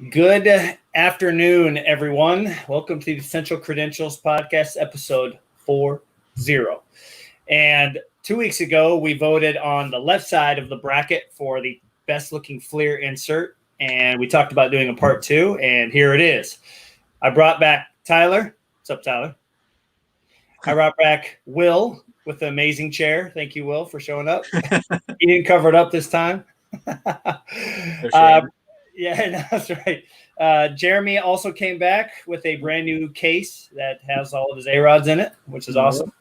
Good afternoon, everyone. Welcome to the Essential Credentials Podcast, episode 40. And 2 weeks ago, we voted on the left side of the bracket for the best looking Fleer insert. And we talked about doing a part two, and here it is. I brought back Tyler. What's up, Tyler? I brought back Will with the amazing chair. Thank you, Will, for showing up. He didn't cover it up this time. Yeah, that's right. Jeremy also came back with a brand new case that has all of his A-Rods in it, which is awesome.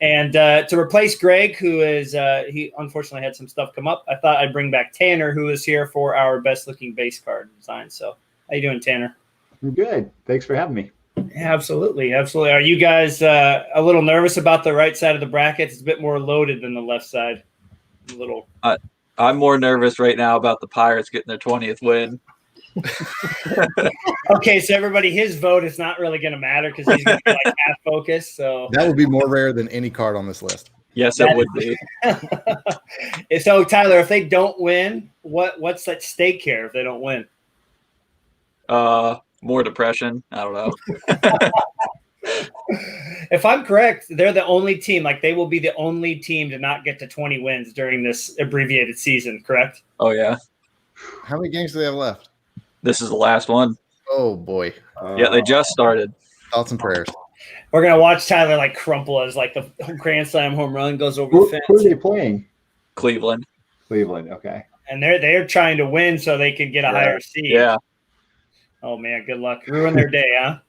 And to replace Greg, who is he unfortunately had some stuff come up, I thought I'd bring back Tanner, who is here for our best looking base card design. So how you doing, Tanner? I'm good. Thanks for having me. Yeah, absolutely. Are you guys a little nervous about the right side of the bracket? It's a bit more loaded than the left side. A little. I'm more nervous right now about the Pirates getting their 20th win. Okay, so everybody, his vote is not really going to matter because he's going to be like half focused. So that would be more rare than any card on this list. Yes, it would be. So, Tyler, if they don't win, what's at stake here if they don't win? More depression. I don't know. If I'm correct, they're the only team, like they will be the only team to not get to 20 wins during this abbreviated season, correct? Oh, yeah. How many games do they have left? This is the last one. Oh, boy. Yeah, they just started. Thoughts and prayers. We're going to watch Tyler like crumple as like the Grand Slam home run goes over the fence. Who are they playing? Cleveland. Cleveland, okay. And they're trying to win so they can get a higher seed. Yeah. Oh, man, good luck. Ruin their day, huh?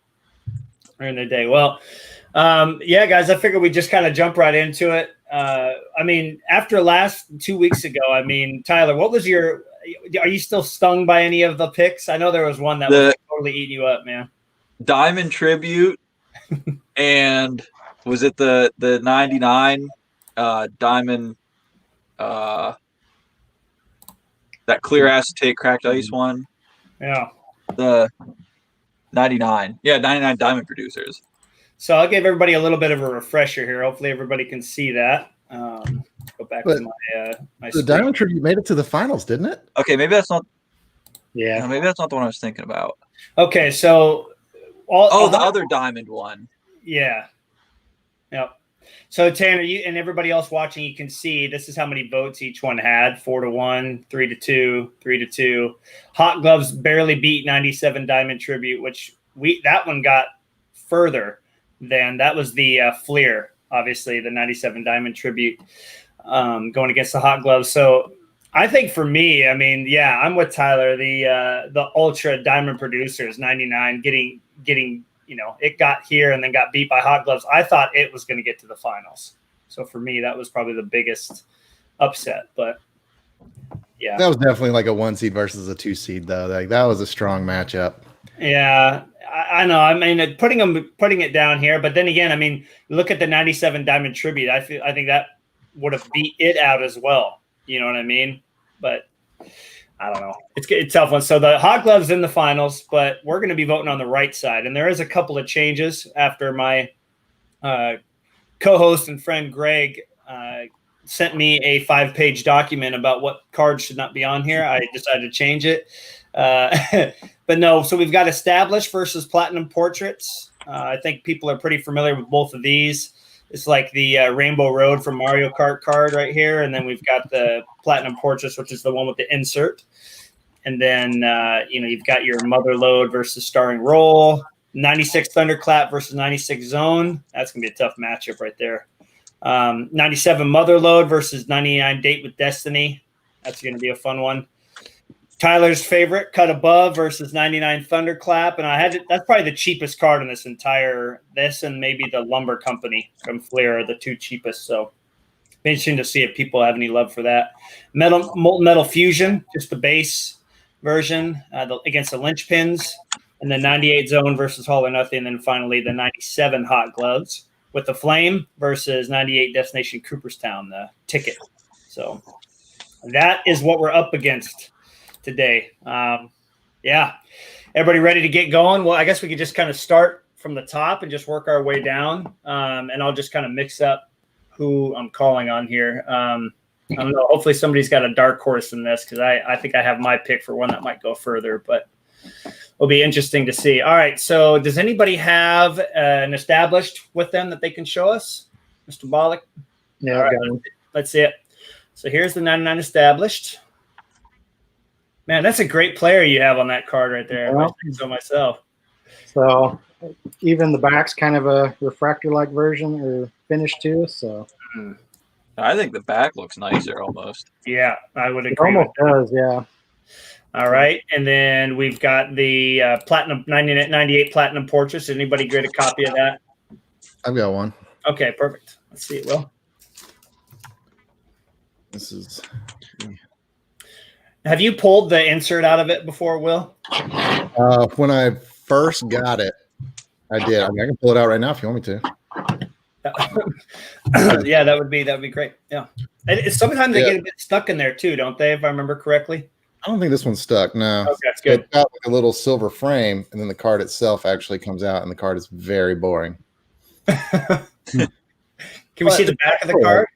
Ruin their day. Well, yeah, guys, I figured we'd just kind of jump right into it. I mean, after last 2 weeks ago, I mean, Tyler, what was are you still stung by any of the picks? I know there was one that was totally eating you up, man. Diamond Tribute and was it the 99 Diamond that clear acetate cracked ice one? Yeah. The 99. Yeah, 99 Diamond Producers. So I'll give everybody a little bit of a refresher here. Hopefully everybody can see that. Go back to my the Diamond Tribute made it to the finals, didn't it? Okay, maybe that's not. Yeah, maybe that's not the one I was thinking about. Okay, so the other Diamond one. Yeah. Yep. So Tanner, you and everybody else watching, you can see this is how many votes each one had: 4-1, 3-2, 3-2. Hot Gloves barely beat 97 Diamond Tribute, which that one got further than that was the Fleer, obviously the 97 Diamond Tribute going against the Hot Gloves. So I think for me, I mean, yeah, I'm with Tyler. The Ultra Diamond Producers 99 getting it got here and then got beat by Hot Gloves. I thought it was going to get to the finals. So for me, that was probably the biggest upset. But yeah, that was definitely like a 1 seed versus a 2 seed, though. Like that was a strong matchup. Yeah, I know. I mean, putting it down here, but then again, I mean, look at the 97 Diamond Tribute. I think that would have beat it out as well. You know what I mean? But I don't know. It's a tough one. So the Hot Gloves in the finals, but we're going to be voting on the right side. And there is a couple of changes after my co-host and friend Greg sent me a 5-page document about what cards should not be on here. I decided to change it. But no, so we've got Established versus Platinum Portraits. I think people are pretty familiar with both of these. It's like the Rainbow Road from Mario Kart card right here. And then we've got the Platinum Portraits, which is the one with the insert. And then, you've got your Mother Lode versus Starring Roll, 96 Thunderclap versus 96 Zone. That's going to be a tough matchup right there. 97 Mother Lode versus 99 Date with Destiny. That's going to be a fun one. Tyler's favorite, Cut Above versus 99 Thunderclap. And that's probably the cheapest card in this and maybe the Lumber Company from Fleer are the two cheapest. So interesting to see if people have any love for that. Molten Metal Fusion, just the base version against the Lynchpins. And then 98 Zone versus Hall or Nothing. And then finally the 97 Hot Gloves with the Flame versus 98 Destination Cooperstown, the ticket. So that is what we're up against today. Yeah. Everybody ready to get going? Well, I guess we could just kind of start from the top and just work our way down. And I'll just kind of mix up who I'm calling on here. I don't know. Hopefully somebody's got a dark horse in this because I think I have my pick for one that might go further, but it'll be interesting to see. All right. So does anybody have an established with them that they can show us? Mr. Bollock? Yeah, All right, I've got one. let's see it. So here's the 99 established. Man, that's a great player you have on that card right there. Yeah. I think so myself. So even the back's kind of a refractor-like version or finish too. So I think the back looks nicer almost. Yeah, I would it agree. almost does, yeah. All right. And then we've got the Platinum 98 Platinum Portraits. Anybody get a copy of that? I've got one. Okay, perfect. Let's see it, Will. This is Have you pulled the insert out of it before, Will? when I first got it. I did. I mean, I can pull it out right now if you want me to. Yeah, that would be great. Yeah. And sometimes they Yeah. get a bit stuck in there too, don't they? If I remember correctly. I don't think this one's stuck. No. Okay, that's good. It's got like a little silver frame, and then the card itself actually comes out, and the card is very boring. Can we see the back of the card?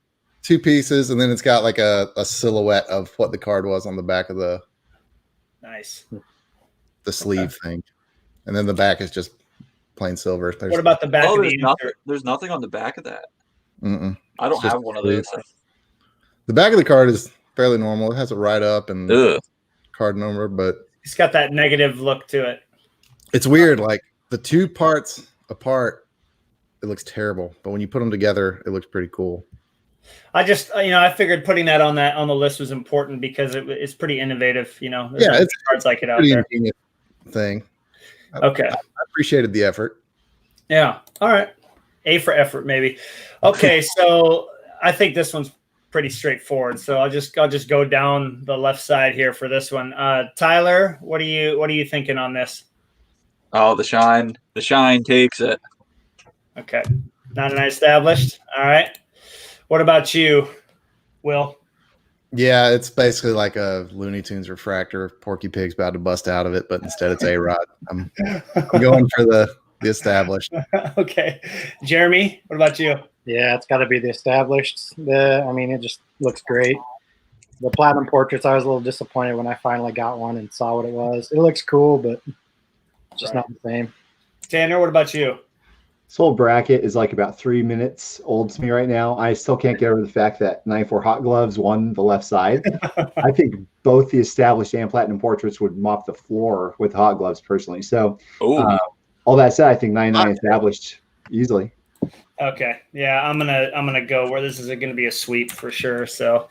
2 pieces, and then it's got like a silhouette of what the card was on the back of the Nice. sleeve thing, and then the back is just plain silver. There's, What about the back Oh, of there's the nothing. insert? There's nothing on the back of that. mm-mm. I don't It's just have one of those. The back of the card is fairly normal. It has a write up and Ugh. card number, but It's got that negative look to it. it's weird. Like the 2 parts apart, it looks terrible, but when you put them together, it looks pretty cool. I just, I figured putting that on the list was important because it's pretty innovative. There's Yeah, not it's many cards like it out Pretty there. ingenious thing. Okay. I appreciated the effort. Yeah. All right. A for effort, maybe. Okay. So I think this one's pretty straightforward. So I'll just go down the left side here for this one. Tyler, what are you thinking on this? Oh, the shine takes it. Okay. 99 established. All right. What about you, Will? Yeah, it's basically like a Looney Tunes refractor. Porky Pig's about to bust out of it, but instead it's A-Rod. I'm going for the established. Okay. Jeremy, what about you? Yeah, it's got to be the established. It just looks great. The Platinum Portraits, I was a little disappointed when I finally got one and saw what it was. It looks cool, but it's just Right. not the same. Tanner, what about you? This whole bracket is like about 3 minutes old to me right now. I still can't get over the fact that 94 Hot Gloves won the left side. I think both the established and Platinum Portraits would mop the floor with Hot Gloves personally. So Oh, all that said, I think 99 established easily. Okay. Yeah, I'm gonna go where this is gonna be a sweep for sure. So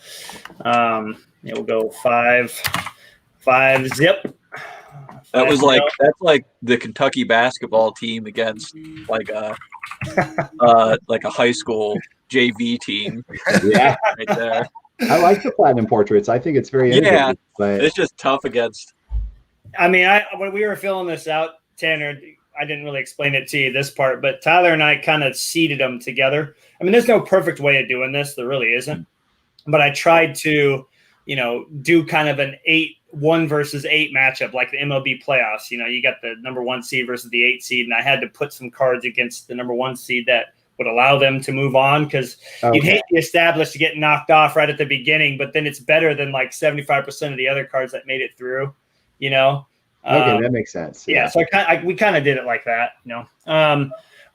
we'll go five zip. that's 5-0. like the Kentucky basketball team against like a high school JV team Yeah, right there. I like the Platinum Portraits. I think it's very Yeah. innovative, but It's just tough against. I mean, when we were filling this out, Tanner, I didn't really explain it to you this part, but Tyler and I kind of seeded them together. I mean, there's no perfect way of doing this. There really isn't. But I tried to, do kind of an 1 versus 8 matchup, like the MLB playoffs. You got the number 1 seed versus the 8 seed, and I had to put some cards against the number 1 seed that would allow them to move on because you'd hate the established to get knocked off right at the beginning, but then it's better than like 75% of the other cards that made it through, Okay, that makes sense. Yeah, so we kind of did it like that,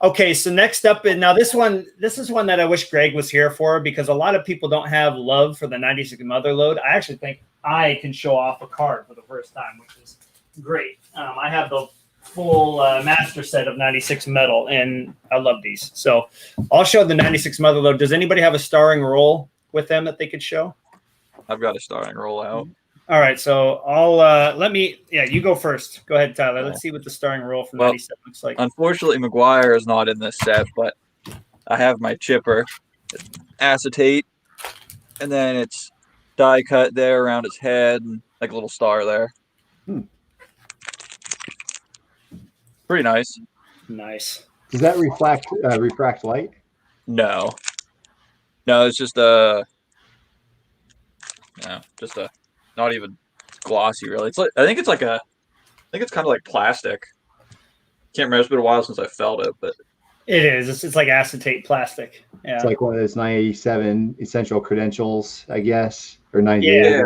Okay, so next up, and now this is one that I wish Greg was here for because a lot of people don't have love for the 96 Motherlode. I actually think I can show off a card for the first time, which is great. I have the full master set of 96 metal, and I love these. So I'll show the 96 Motherlode. Does anybody have a starring role with them that they could show? I've got a starting rollout. All right, so I'll you go first. Go ahead, Tyler. Let's see what the starting role from 97 looks like. Unfortunately, McGuire is not in this set, but I have my chipper, acetate, and then it's die cut there around his head and like a little star there. Pretty nice. Nice. Does that refract light? No, it's just not even glossy really. It's like I think it's kind of like plastic. Can't remember. It's been a while since I felt it, but It is. It's like acetate plastic. Yeah. It's like one of those 987 essential credentials, I guess, or 98. Yeah.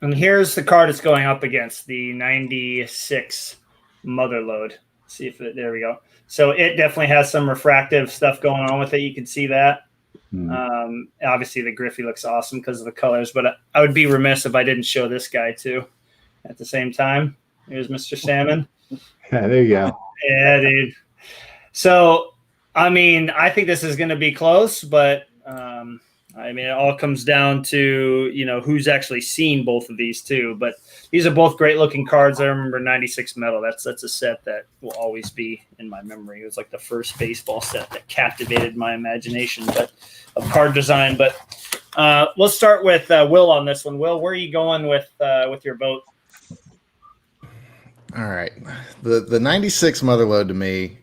And here's the card it's going up against, the 96 Motherlode. See if there we go. So it definitely has some refractive stuff going on with it. You can see that. Obviously, the Griffey looks awesome because of the colors, but I would be remiss if I didn't show this guy too at the same time. Here's Mr. Salmon. Yeah, there you go. Yeah, dude. So, I mean, I think this is going to be close, but I mean, it all comes down to, who's actually seen both of these two. But these are both great looking cards. I remember 96 Metal. That's a set that will always be in my memory. It was like the first baseball set that captivated my imagination, but of card design. But let's start with Will on this one. Will, where are you going with your vote? All right. The 96 Motherlode to me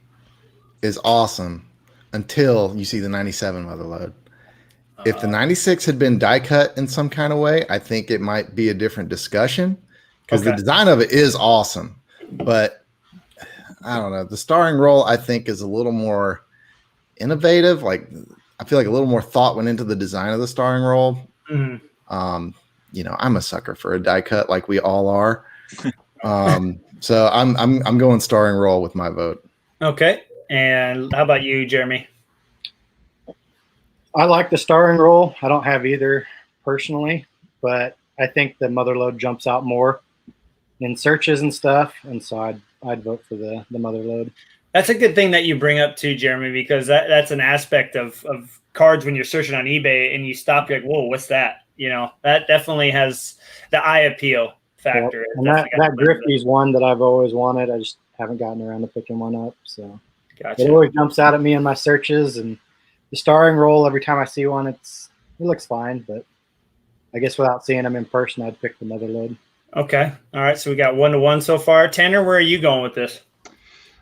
is awesome until you see the 97 Motherlode. If the 96 had been die cut in some kind of way, I think it might be a different discussion because the design of it is awesome. But I don't know. The starring roll, I think, is a little more innovative. Like, I feel like a little more thought went into the design of the starring roll. Mm-hmm. I'm a sucker for a die cut like we all are. So I'm going starring roll with my vote. Okay. And how about you, Jeremy? I like the starring roll. I don't have either personally, but I think the Motherlode jumps out more in searches and stuff, and so I'd vote for the Motherlode. That's a good thing that you bring up too, Jeremy, because that's an aspect of cards when you're searching on eBay and you stop, you're like, whoa, what's that? That definitely has the eye appeal factor. Yeah. And that Griffey's one that I've always wanted. I just haven't gotten around to picking one up. So gotcha. It always jumps out at me in my searches, and the starring roll, every time I see one, it looks fine, but I guess without seeing them in person, I'd pick the Motherlode. Okay. All right. So we got 1-1 so far. Tanner, where are you going with this?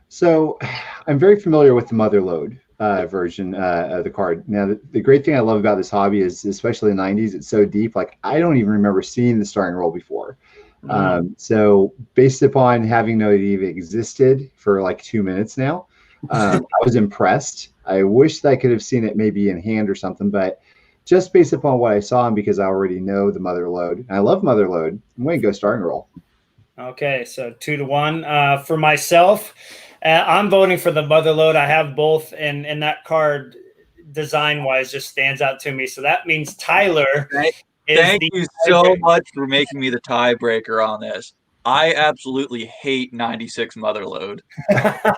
So I'm very familiar with the Motherlode version of the card. Now, the great thing I love about this hobby is, especially in the 90s, it's so deep. Like, I don't even remember seeing the starring roll before. So based upon having known it even existed for like 2 minutes now, I was impressed. I wish that I could have seen it maybe in hand or something, but just based upon what I saw and because I already know the Motherlode, and I love Motherlode, I'm going to go starring roll. Okay, so 2-1. For myself, I'm voting for the Motherlode. I have both, and that card design-wise just stands out to me. So that means Tyler. Thank you so much for making me the tiebreaker on this. I absolutely hate 96 Motherlode.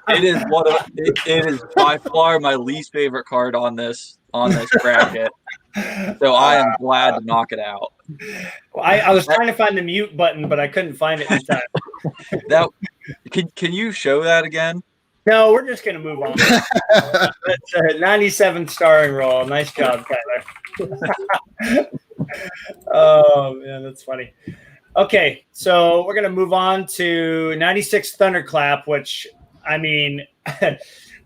It is by far my least favorite card on this bracket. So I am glad to knock it out. Well, I was trying to find the mute button, but I couldn't find it in time. Can you show that again? No, we're just gonna move on. That's 97 starring roll. Nice job, Tyler. Oh man, that's funny. Okay, so we're going to move on to 96 Thunderclap, which, I mean,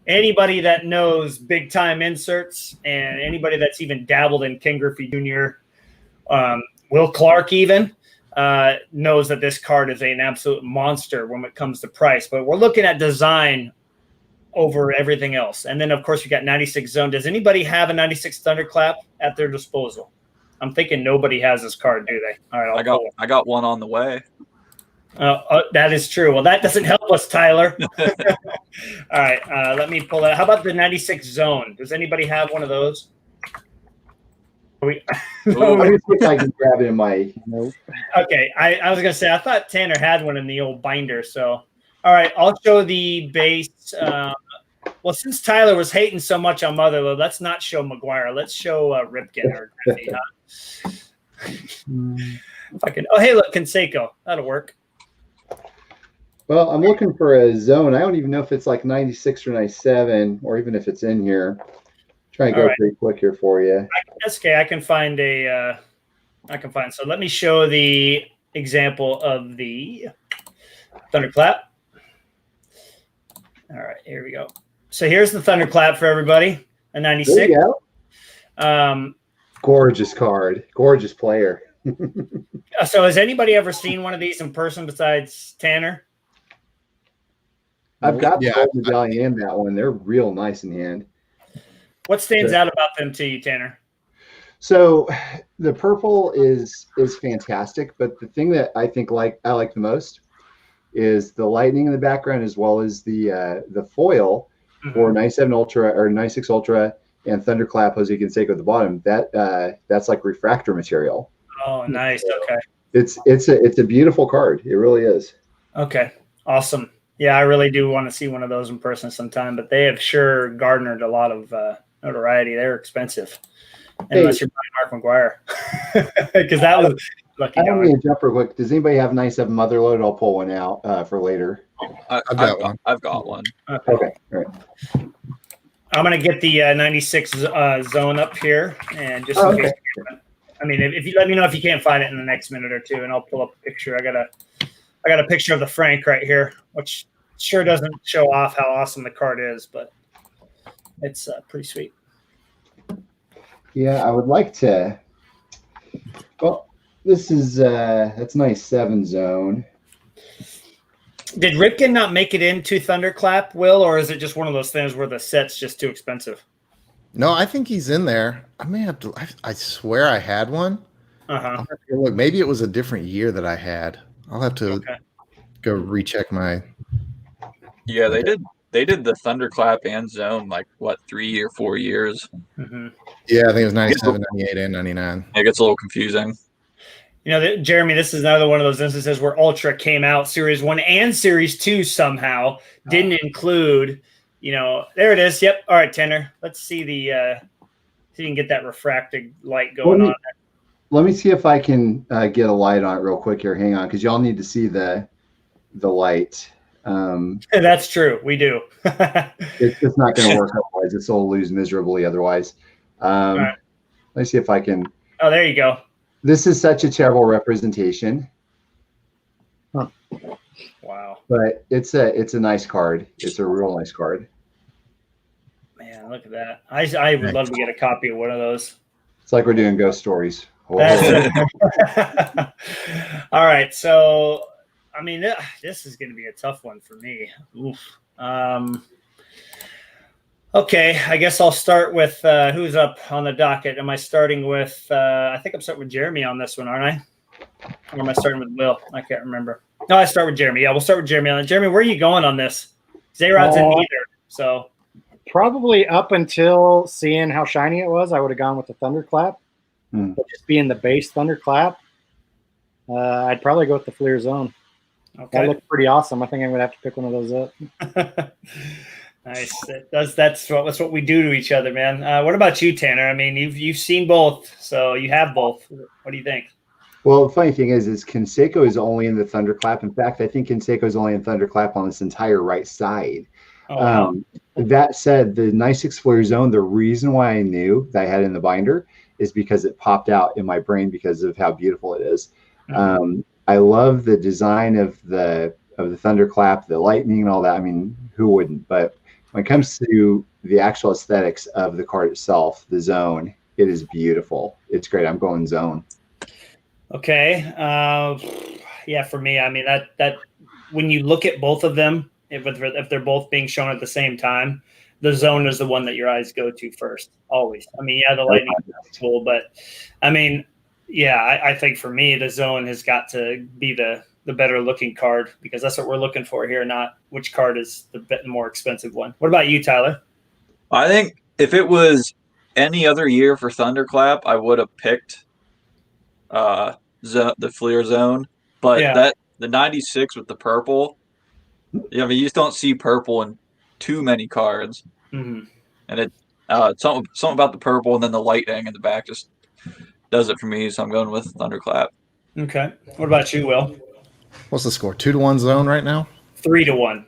anybody that knows big-time inserts and anybody that's even dabbled in Ken Griffey Jr., Will Clark even, knows that this card is an absolute monster when it comes to price. But we're looking at design over everything else. And then, of course, we got 96 Zone. Does anybody have a 96 Thunderclap at their disposal? I'm thinking nobody has this card, do they? All right, I got one on the way. That is true. Well, that doesn't help us, Tyler. All right, let me pull that. How about the 96 Zone? Does anybody have one of those? Let me see if I can grab it in my note. Okay, I was going to say, I thought Tanner had one in the old binder. So, all right, I'll show the base. Well, since Tyler was hating so much on Motherlode, let's not show McGuire. Let's show Ripken or Griffey. If I can. Oh, hey, look, Canseco. That'll work. Well, I'm looking for a zone. I don't even know if it's like 96 or 97, or even if it's in here. Try and go pretty quick here for you. That's okay. I can find a. So let me show the example of the Thunderclap. All right, here we go. So here's the Thunderclap for everybody. A 96. There you go. Gorgeous card. Gorgeous player. So has anybody ever seen one of these in person besides Tanner? I've got the Yeah, gold medallion and that one. They're real nice in hand. What stands out about them to you, Tanner? So the purple is fantastic, but the thing that I think I like the most is the lightning in the background, as well as the foil for 97 Ultra or 96 Ultra and Thunderclap Jose Canseco at the bottom. That's like refractor material. Oh, nice. Okay. It's a beautiful card. It really is. Okay. Awesome. Yeah, I really do want to see one of those in person sometime, but they have sure garnered a lot of notoriety. They're expensive. Unless you're buying Mark McGuire. Because that was lucky. I don't mean to jump real quick. Does anybody have 97 Motherload? I'll pull one out for later. I've got one. I've got one. Okay. All right. I'm going to get the 96 zone up here. And just in case, I mean, if you let me know if you can't find it in the next minute or two, and I'll pull up a picture. I got a picture of the Frank right here, which sure doesn't show off how awesome the card is, but it's pretty sweet. Yeah, I would like to. Well, this is that's nice 7 zone. Did Ripken not make it into Thunderclap, Will, or is it just one of those things where the set's just too expensive? No, I think he's in there. I may have to. I swear I had one. I'll have to look. Maybe it was a different year that I had. I'll have to go recheck my. Yeah, they did. They did the Thunderclap and Zone like what 3 or 4 years. Yeah, I think it was 97, 98, and 99. It gets a little confusing. You know, Jeremy, this is another one of those instances where Ultra came out Series 1 and Series 2 somehow didn't include. You know, there it is. Yep. All right, Tanner. Let's see see if you can get that refracted light going on. Let me see if I can get a light on it real quick here. Hang on, because y'all need to see the light. That's true. We do. It's just not going to work otherwise. This will lose miserably otherwise. Right. Let me see if I can. Oh, there you go. This is such a terrible representation. Huh. Wow. But it's a nice card. It's a real nice card. Man, look at that. I would love to get a copy of one of those. It's like we're doing ghost stories. All right. So, I mean, this is going to be a tough one for me. Oof. Okay. I guess I'll start with who's up on the docket. Am I starting with, I think I'm starting with Jeremy on this one, aren't I? Or am I starting with Will? I can't remember. No, I start with Jeremy. Yeah, we'll start with Jeremy on it. Jeremy, where are you going on this? Zayrod's in neither. So probably up until seeing how shiny it was, I would have gone with the Thunderclap. But just being the base Thunderclap, I'd probably go with the Fleer Zone. Okay. That looks pretty awesome. I think I'm gonna have to pick one of those up. Nice. That's what we do to each other, man. What about you, Tanner? I mean, you've seen both, so you have both. What do you think? Well, the funny thing is Canseco is only in the Thunderclap. In fact, I think Canseco is only in Thunderclap on this entire right side. Oh, wow. That said, the 96 Fleer Zone, the reason why I knew that I had it in the binder is because it popped out in my brain because of how beautiful it is. I love the design of the Thunderclap, the lightning and all that. I mean, who wouldn't? But when it comes to the actual aesthetics of the card itself, the Zone, it is beautiful. It's great. I'm going Zone. Okay. Yeah, for me, I mean, that when you look at both of them, if they're both being shown at the same time, the Zone is the one that your eyes go to first, always. I mean, yeah, the lightning is cool, but I mean, yeah, I think for me, the Zone has got to be the better looking card because that's what we're looking for here, not which card is the more expensive one. What about you, Tyler? I think if it was any other year for Thunderclap, I would have picked the Fleer Zone, but the 96 with the purple. Yeah, I mean, you just don't see purple in too many cards, and it something about the purple and then the lightning in the back just does it for me. So I'm going with Thunderclap. Okay. What about you, Will? What's the score? 2-1 Zone right now. 3-1.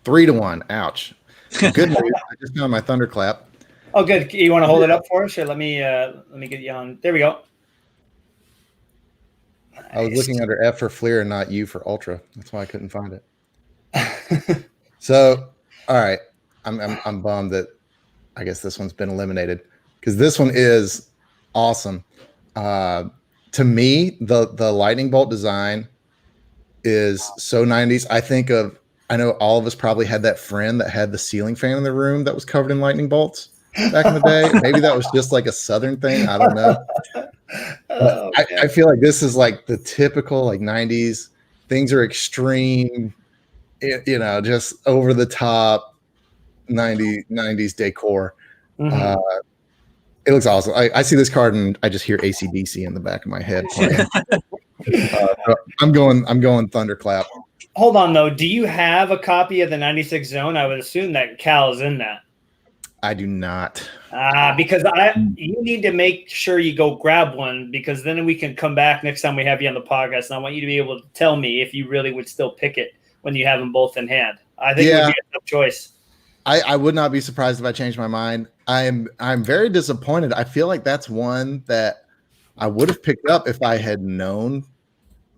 3-1. Ouch. Good news. I just found my Thunderclap. Oh, good. You want to hold it up for us? Sure. Let me get you on. There we go. Nice. I was looking under F for Fleer and not U for Ultra. That's why I couldn't find it. So, all right, I'm bummed that I guess this one's been eliminated because this one is awesome. To me, the lightning bolt design is so 90s. I think of I know all of us probably had that friend that had the ceiling fan in the room that was covered in lightning bolts back in the day. Maybe that was just like a Southern thing. I don't know. Oh, I feel like this is like the typical like 90s. Things are extreme, just over the top 90s decor. mhm. It looks awesome. I see this card and I just hear AC/DC in the back of my head playing. So I'm going Thunderclap. Hold on though. Do you have a copy of the 96 Zone? I would assume that Cal is in that. I do not. Because you need to make sure you go grab one, because then we can come back next time we have you on the podcast. And I want you to be able to tell me if you really would still pick it when you have them both in hand. I think it would be a tough choice. I would not be surprised if I changed my mind. I'm very disappointed. I feel like that's one that I would have picked up if I had known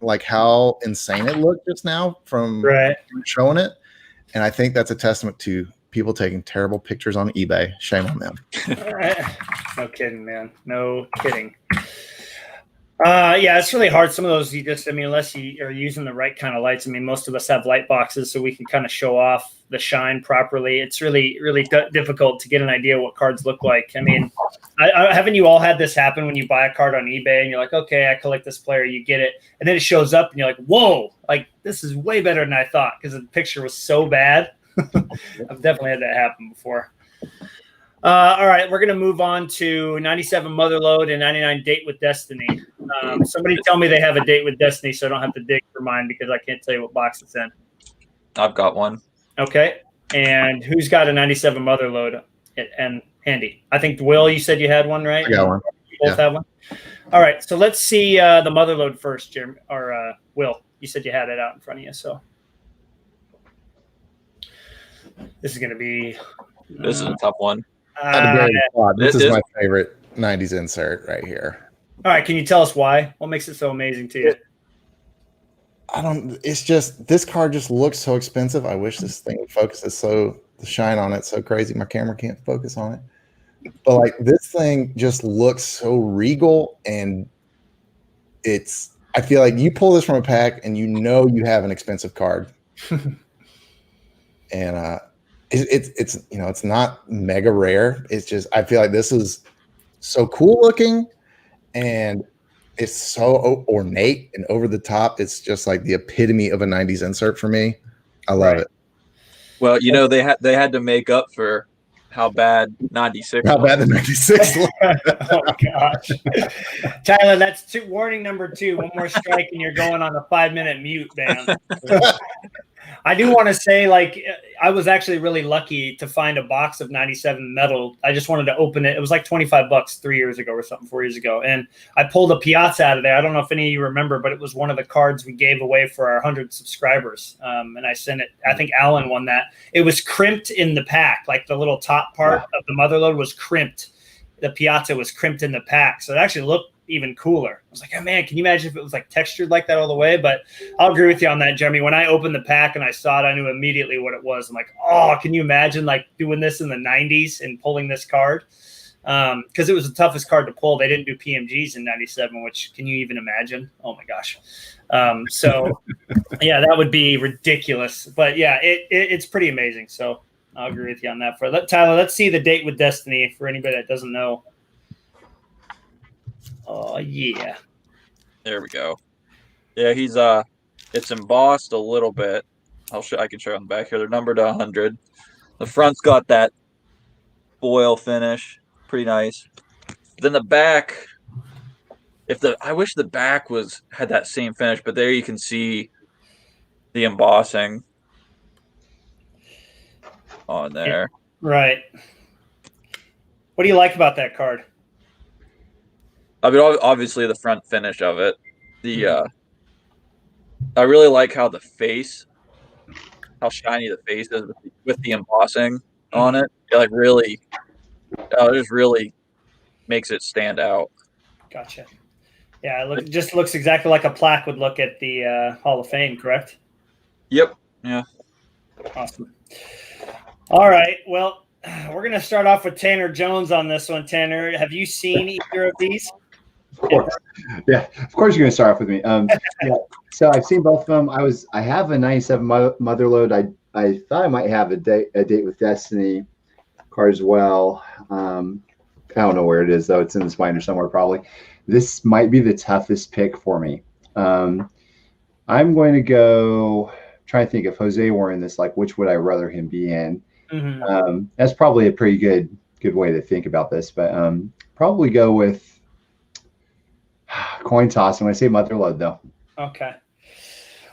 like how insane it looked just now from showing it. And I think that's a testament to people taking terrible pictures on eBay. Shame on them. No kidding, man. No kidding. Yeah, it's really hard. Some of those unless you are using the right kind of lights. I mean, most of us have light boxes, so we can kind of show off the shine properly. It's really, really difficult to get an idea what cards look like. I mean, haven't you all had this happen when you buy a card on eBay and you're like, okay, I collect this player, you get it, and then it shows up and you're like, whoa, like this is way better than I thought because the picture was so bad. I've definitely had that happen before. All right, we're going to move on to 97 Motherlode and 99 Date with Destiny. Somebody tell me they have a Date with Destiny so I don't have to dig for mine because I can't tell you what box it's in. I've got one. Okay. And who's got a 97 Motherlode and handy? I think, Will, you said you had one, right? I got one. You both have one? All right, so let's see the Motherlode first, Jeremy, or Will. You said you had it out in front of you, so. This is going to be. This is a tough one. This is my favorite 90s insert right here. All right, can you tell us why? What makes it so amazing to you? It's just, this card just looks so expensive. I wish this thing would focus. The shine on it so crazy. My camera can't focus on it. But like this thing just looks so regal, and I feel like you pull this from a pack and you have an expensive card. And it's not mega rare. It's just, I feel like this is so cool looking and it's so ornate and over the top. It's just like the epitome of a 90s insert for me. I love it. Well, they had to make up for how bad 96 How bad the 96 was. Oh, gosh. Tyler, that's warning number 2. One more strike and you're going on a 5-minute mute, man. I do want to say, like, I was actually really lucky to find a box of 97 metal. I just wanted to open it. It was like $25 3 years ago or something, 4 years ago. And I pulled a Piazza out of there. I don't know if any of you remember, but it was one of the cards we gave away for our 100 subscribers. And I sent it. I think Alan won that. It was crimped in the pack. Like the little top part of the Motherlode was crimped. The Piazza was crimped in the pack. So it actually looked even cooler. I was like, oh man, can you imagine if it was like textured like that all the way? But I'll agree with you on that, Jeremy. When I opened the pack and I saw it, I knew immediately what it was. I'm like, oh, can you imagine like doing this in the 90s and pulling this card? Because it was the toughest card to pull. They didn't do PMGs in 97, which can you even imagine? Oh my gosh. So yeah, that would be ridiculous. But yeah, it's pretty amazing. So I'll agree with you on that. Tyler, let's see the Date with Destiny for anybody that doesn't know. Oh yeah. There we go. Yeah, he's it's embossed a little bit. I can show you on the back here. They're numbered to 100. The front's got that foil finish. Pretty nice. Then the back, I wish the back had that same finish, but there you can see the embossing on there. Right. What do you like about that card? I mean, obviously the front finish of it. I really like how shiny the face is with the embossing on it. It like really, it just really makes it stand out. Gotcha. Yeah, it just looks exactly like a plaque would look at the Hall of Fame, correct? Yep. Yeah. Awesome. All right. Well, we're going to start off with Tanner Jones on this one. Tanner, have you seen either of these? Of course. Yeah, of course you're going to start off with me. Yeah. So I've seen both of them. I have a 97 Motherlode. I thought I might have a date with Destiny card as well. I don't know where it is though. It's in this binder somewhere probably. This might be the toughest pick for me. I'm going to go try to think if Jose were in this, like which would I rather him be in? That's probably a pretty good way to think about this, but probably go with coin toss. I'm going to say Motherlode though. Okay.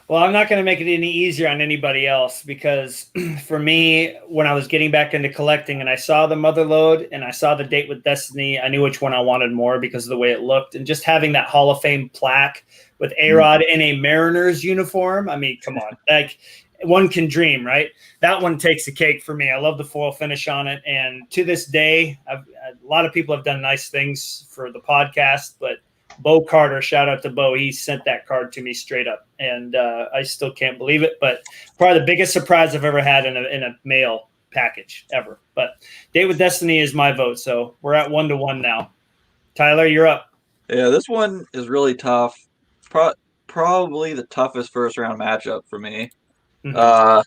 Well, I'm not going to make it any easier on anybody else because for me, when I was getting back into collecting and I saw the Motherlode and I saw the Date with Destiny, I knew which one I wanted more because of the way it looked. And just having that Hall of Fame plaque with A-Rod in a Mariners uniform, I mean, come on. Like, one can dream, right? That one takes the cake for me. I love the foil finish on it. And to this day, a lot of people have done nice things for the podcast, but Bo Carter, shout out to Bo. He sent that card to me straight up, and I still can't believe it. But probably the biggest surprise I've ever had in a mail package ever. But Date with Destiny is my vote, so we're at 1-1 now. Tyler, you're up. Yeah, this one is really tough. Probably the toughest first round matchup for me. I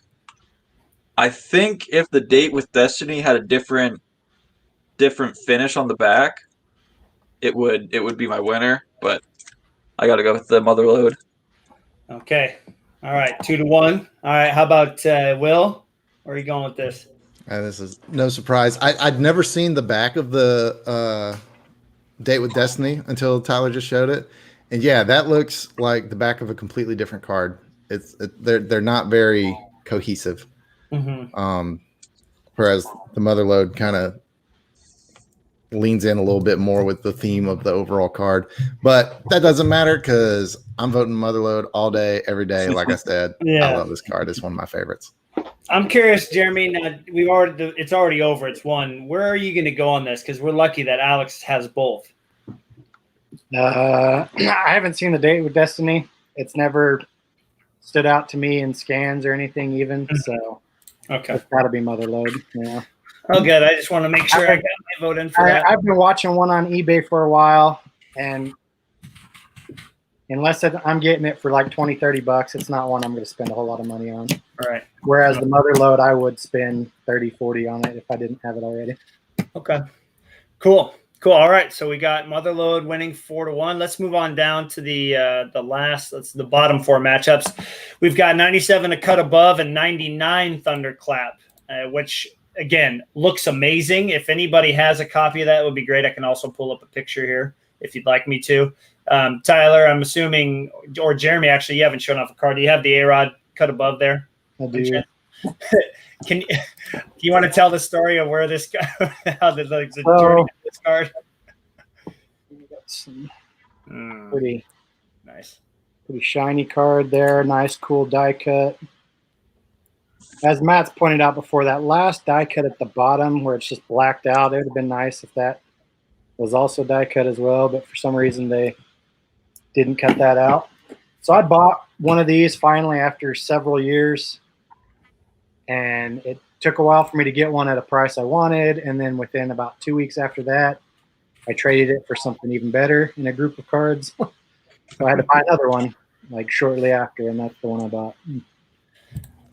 think if the Date with Destiny had a different finish on the back, it would be my winner, but I got to go with the Motherlode. Okay. All right, 2-1. All right, how about Will? Where are you going with this? This is no surprise. I'd never seen the back of the Date with Destiny until Tyler just showed it, and yeah, that looks like the back of a completely different card. They're not very cohesive. Whereas the Motherlode kind of leans in a little bit more with the theme of the overall card, but that doesn't matter because I'm voting Motherlode all day, every day. Like I said, Yeah. I love this card. It's one of my favorites. I'm curious, Jeremy. Now it's already over. It's 1. Where are you going to go on this? Because we're lucky that Alex has both. I haven't seen the Date with Destiny. It's never stood out to me in scans or anything even. So Okay. it's got to be Motherlode. Yeah. Oh, good. I just want to make sure I got my vote in for that. I've been watching one on eBay for a while, and unless I'm getting it for like $20-$30, it's not one I'm going to spend a whole lot of money on. All right. Whereas the Motherlode, I would spend $30-$40 on it if I didn't have it already. Okay. Cool. All right. So we got Motherlode winning 4-1. Let's move on down to the bottom 4 matchups. We've got 97 A Cut Above and 99 Thunderclap, which again looks amazing. If anybody has a copy of that, it would be great. I can also pull up a picture here if you'd like me to. Tyler, I'm assuming, or Jeremy, actually, you haven't shown off a card. Do you have the A-Rod Cut Above there? I do. Do you want to tell the story of where this guy, how the Well, journey of this card? Some Mm, pretty nice. shiny card there. Nice, cool die cut. As Matt's pointed out before, that last die cut at the bottom where it's just blacked out, it would have been nice if that was also die cut as well, but for some reason they didn't cut that out. So I bought one of these finally after several years, and it took a while for me to get one at a price I wanted, and then within about 2 weeks after that, I traded it for something even better in a group of cards. So I had to buy another one like shortly after, and that's the one I bought.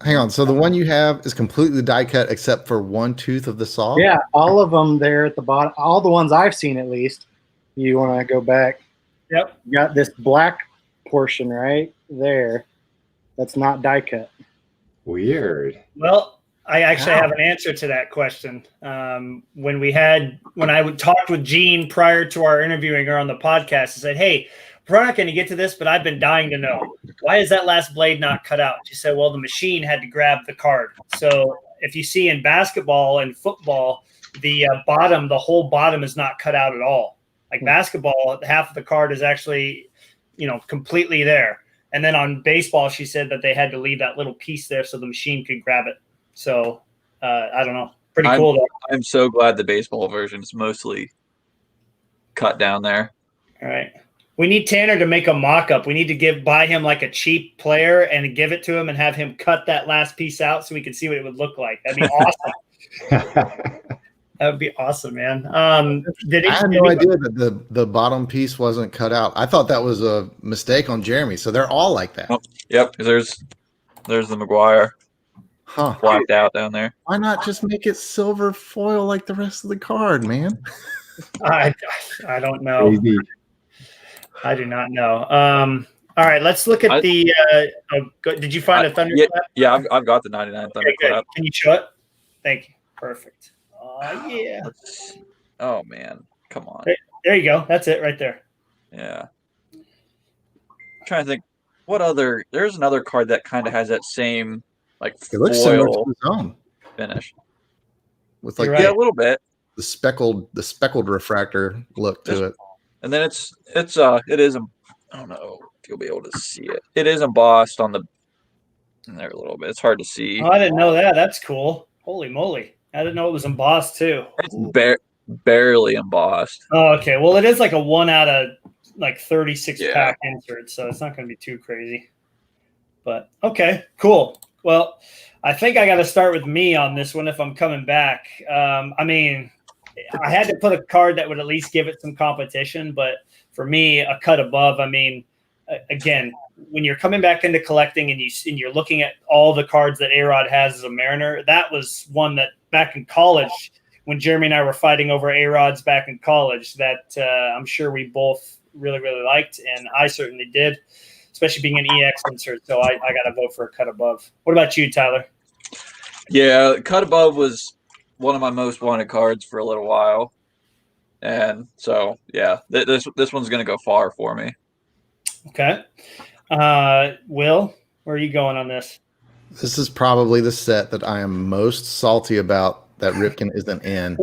Hang on. So the one you have is completely die cut except for one tooth of the saw? Yeah, all of them there at the bottom, all the ones I've seen at least. You want to go back? Yep. You got this black portion right there that's not die cut. Weird. Well, I actually have an answer to that question. When I talked with Jean prior to our interviewing her on the podcast, I said, "Hey, we're not going to get to this, but I've been dying to know, why is that last blade not cut out?" She said, "Well, the machine had to grab the card." So if you see in basketball and football, the whole bottom is not cut out at all. Like basketball, half of the card is actually, completely there. And then on baseball, she said that they had to leave that little piece there so the machine could grab it. So I don't know. Pretty cool though. I'm so glad the baseball version is mostly cut down there. All right. We need Tanner to make a mock-up. We need to buy him like a cheap player and give it to him and have him cut that last piece out so we can see what it would look like. That'd be awesome. That would be awesome, man. Did I had did no anybody- idea that the bottom piece wasn't cut out. I thought that was a mistake on Jeremy. So they're all like that. Oh. Yep. There's the McGuire Huh. blacked out down there. Why not just make it silver foil like the rest of the card, man? I don't know. Crazy. I do not know. All right, let's look at the. Did you find a thunderclap? Yeah, I've got the 99 Okay, good. thunderclap. Can you show it? Thank you. Perfect. Oh yeah. Oh man, come on. There you go. That's it right there. Yeah. I'm trying to think what other. There's another card that kind of has that same like It looks similar to foil his own finish. with like You're right. Yeah, a little bit. the speckled refractor look to it. And then it is. I don't know if you'll be able to see it. It is embossed on the in there a little bit. It's hard to see. Oh, I didn't know that. That's cool. Holy moly! I didn't know it was embossed too. It's barely embossed. Oh, okay. Well, it is like a 1 out of like 36 Yeah. pack insert, so it's not going to be too crazy. But okay, cool. Well, I think I got to start with me on this one if I'm coming back. I mean, I had to put a card that would at least give it some competition, but for me, a cut above. I mean, again, when you're coming back into collecting and you're looking at all the cards that A-Rod has as a Mariner, that was one that back in college, when Jeremy and I were fighting over A-Rods back in college, that I'm sure we both really, really liked, and I certainly did, especially being an EX insert. So I got to vote for a cut above. What about you, Tyler? Yeah, cut above was one of my most wanted cards for a little while, and so yeah, this one's gonna go far for me. Okay. Will, where are you going on this? This is probably the set that I am most salty about that Ripken isn't in.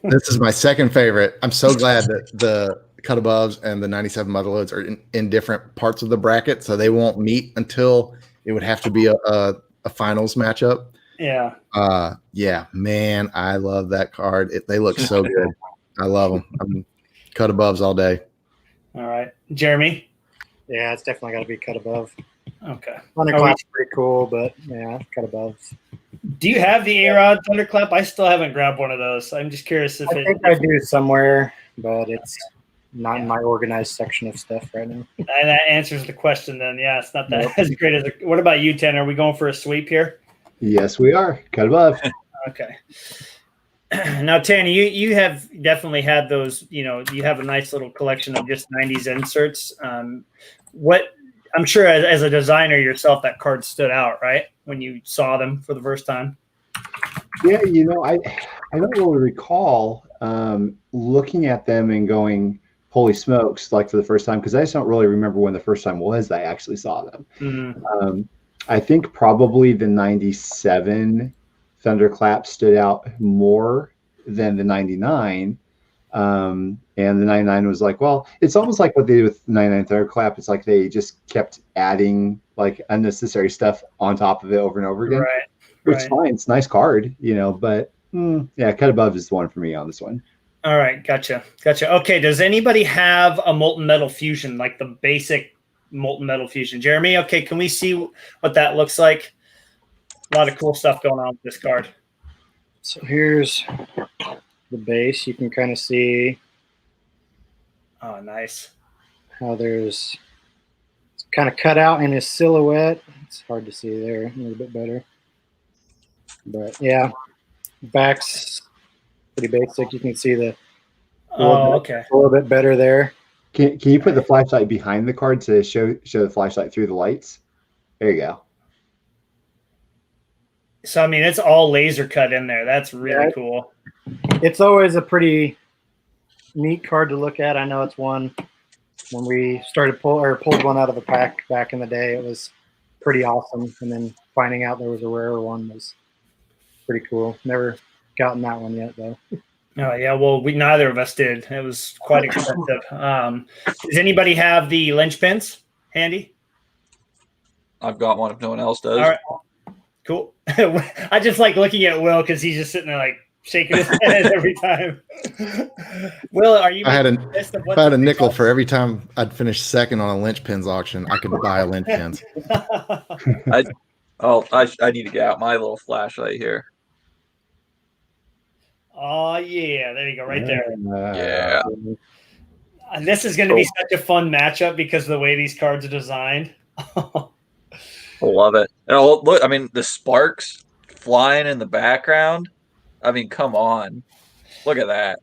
This is my second favorite. I'm so glad that the cut aboves and the 97 motherloads are in different parts of the bracket, so they won't meet until it would have to be a finals matchup. Yeah. Yeah, man, I love that card. They look so good. I love them. I'm cut aboves all day. All right. Jeremy? Yeah, it's definitely got to be cut above. Okay. Thunderclap's pretty cool, but yeah, cut above. Do you have the A-Rod Thunderclap? I still haven't grabbed one of those. I'm just curious if I think I do somewhere, but it's not in my organized section of stuff right now. and that answers the question then. Yeah, it's not that as great as what about you, Tanner? Are we going for a sweep here? Yes, we are. Cut above. Okay. Now, Tanner, you have definitely had those, you have a nice little collection of just 90s inserts. What I'm sure as a designer yourself, that card stood out, right? When you saw them for the first time. Yeah, I don't really recall looking at them and going, holy smokes, like for the first time, because I just don't really remember when the first time was I actually saw them. Mm-hmm. I think probably the 97 Thunderclap stood out more than the 99. And the 99 was like, well, it's almost like what they did with 99 Thunderclap. It's like they just kept adding like unnecessary stuff on top of it over and over again. Right. Which is fine. It's a nice card, but yeah, cut above is the one for me on this one. All right. Gotcha. Okay. Does anybody have a Molten Metal Fusion, like the basic Molten Metal Fusion? Jeremy, okay, can we see what that looks like? A lot of cool stuff going on with this card. So here's the base. You can kind of see Oh, nice. how it's kind of cut out in his silhouette. It's hard to see there a little bit better. But yeah, back's pretty basic. You can see a little bit better there. Can you put the flashlight behind the card to show the flashlight through the lights? There you go. So, I mean, it's all laser cut in there. That's really cool. It's always a pretty neat card to look at. I know it's one when we pulled one out of a pack back in the day. It was pretty awesome. And then finding out there was a rarer one was pretty cool. Never gotten that one yet, though. Oh, yeah. Well, neither of us did. It was quite expensive. Does anybody have the linchpins handy? I've got one if no one else does. All right. Cool. I just like looking at Will because he's just sitting there like shaking his head every time. Will, are you? If I had a nickel for every time I'd finish second on a linchpins auction, I could buy a linchpins. I need to get out my little flashlight here. Oh yeah, there you go, right there. Yeah. And this is going to be such a fun matchup because of the way these cards are designed. I love it. And look, I mean, the sparks flying in the background. I mean, come on. Look at that.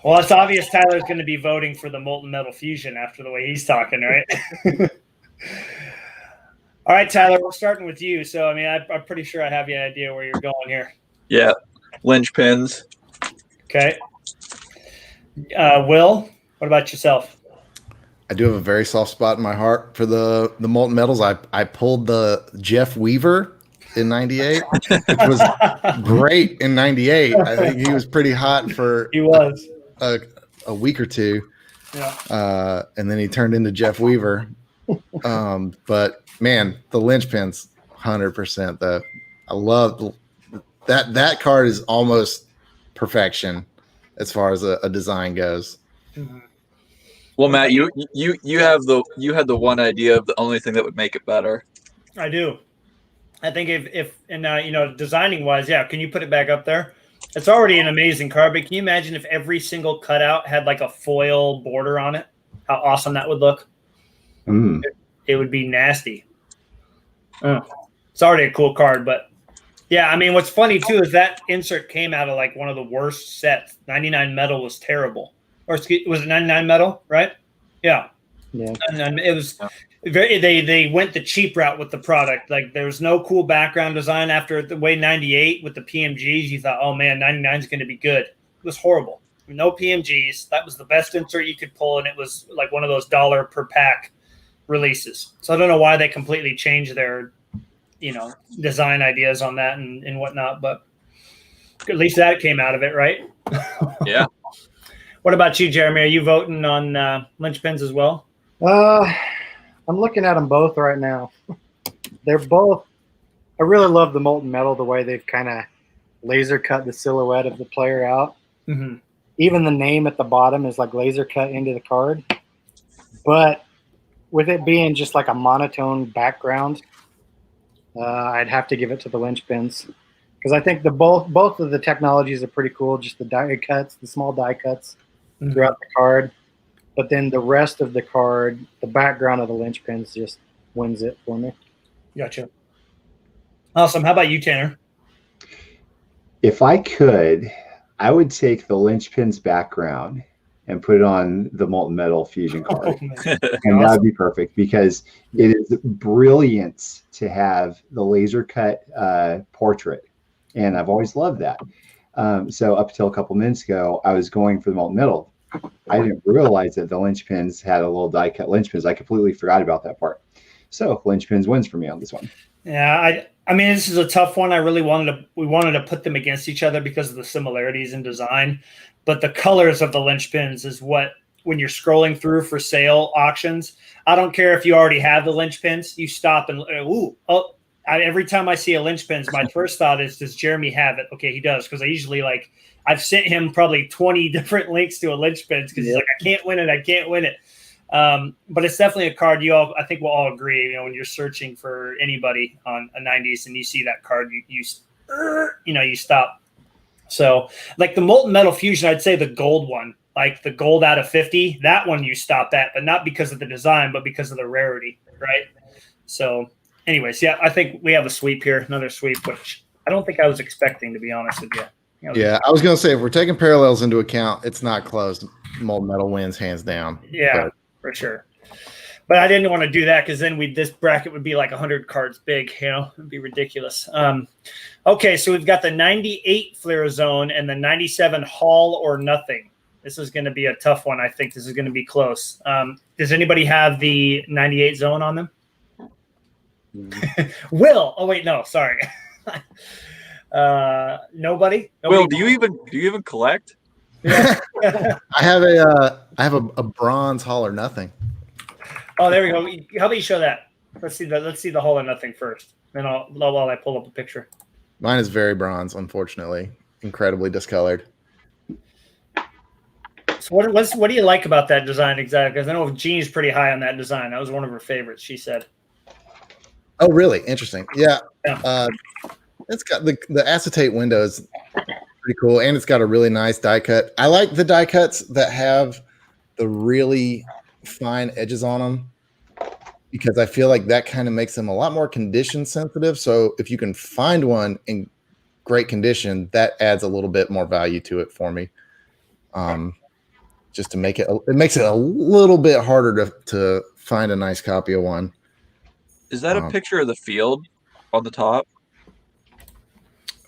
Well, it's obvious Tyler's going to be voting for the Molten Metal Fusion after the way he's talking, right? All right, Tyler, we're starting with you. So, I mean, I'm pretty sure I have an idea where you're going here. Yeah. Linchpins. Okay. Will, what about yourself? I do have a very soft spot in my heart for the molten metals. I pulled the Jeff Weaver in '98, which was great in '98. I think he was pretty hot for He was. a week or two. Yeah. And then he turned into Jeff Weaver. But man, the linchpins, 100%. I love that card is almost perfection as far as a design goes. Mhm. Well, Matt, you had the one idea of the only thing that would make it better. I do. I think if designing wise, yeah. Can you put it back up there? It's already an amazing card, but can you imagine if every single cutout had like a foil border on it? How awesome that would look. It would be nasty. It's already a cool card, but yeah, I mean, what's funny too is that insert came out of like one of the worst sets. 99 metal was terrible, or was it 99 metal? Right? Yeah. Yeah. And it was very. They went the cheap route with the product. Like there was no cool background design after the way 98 with the PMGs. You thought, oh man, 99 is going to be good. It was horrible. No PMGs. That was the best insert you could pull, and it was like one of those $1 per pack releases. So I don't know why they completely changed their, design ideas on that and whatnot, but at least that came out of it, right? Yeah. What about you, Jeremy? Are you voting on linchpins as well? I'm looking at them both right now. They're both. I really love the molten metal, the way they've kind of laser cut the silhouette of the player out. Mm-hmm. Even the name at the bottom is like laser cut into the card. But with it being just like a monotone background, I'd have to give it to the linchpins because I think both of the technologies are pretty cool. Just the die cuts, the small die cuts throughout the card, but then the rest of the card, the background of the linchpins just wins it for me. Gotcha. Awesome. How about you, Tanner? If I could, I would take the linchpins background and put it on the molten metal fusion card. And that would be perfect because it is brilliant to have the laser cut portrait. And I've always loved that. So up until a couple minutes ago, I was going for the molten metal. I didn't realize that the linchpins had a little die cut linchpins. I completely forgot about that part. So linchpins wins for me on this one. Yeah, I mean, this is a tough one. We wanted to put them against each other because of the similarities in design. But the colors of the linchpins is what, when you're scrolling through for sale auctions, I don't care if you already have the linchpins, you stop and, every time I see a linchpins, my first thought is, does Jeremy have it? Okay, he does. Because I usually I've sent him probably 20 different links to a linchpins because he's like, I can't win it. But it's definitely a card I think we'll all agree, when you're searching for anybody on a 90s and you see that card, you stop. So like the molten metal fusion, I'd say the gold one, like the gold out of 50, that one you stop at, but not because of the design, but because of the rarity. Right. So anyways, yeah, I think we have a sweep here, another sweep, which I don't think I was expecting, to be honest with you. Yeah, I was going to say, if we're taking parallels into account, it's not close. Molten metal wins hands down. Yeah, for sure. But I didn't want to do that because then this bracket would be like 100 cards big, it'd be ridiculous. Okay, so we've got the 98 Flare Zone and the 97 Hall or Nothing. This is going to be a tough one. I think this is going to be close. Does anybody have the 98 Zone on them? Will. Oh wait, no, sorry. Nobody. Will, do you even collect? Yeah. I have a bronze Hall or Nothing. Oh, there we go. How about you show that? Let's see the Hall or Nothing first. Then while I pull up a picture. Mine is very bronze, unfortunately. Incredibly discolored. So what do you like about that design exactly? Because I know Jean's pretty high on that design. That was one of her favorites, she said. Oh, really? Interesting. Yeah. It's got the acetate windows pretty cool, and it's got a really nice die cut. I like the die cuts that have the really fine edges on them because I feel like that kind of makes them a lot more condition sensitive. So if you can find one in great condition, that adds a little bit more value to it for me. Just to make it makes it a little bit harder to find a nice copy of one. Is that a picture of the field on the top?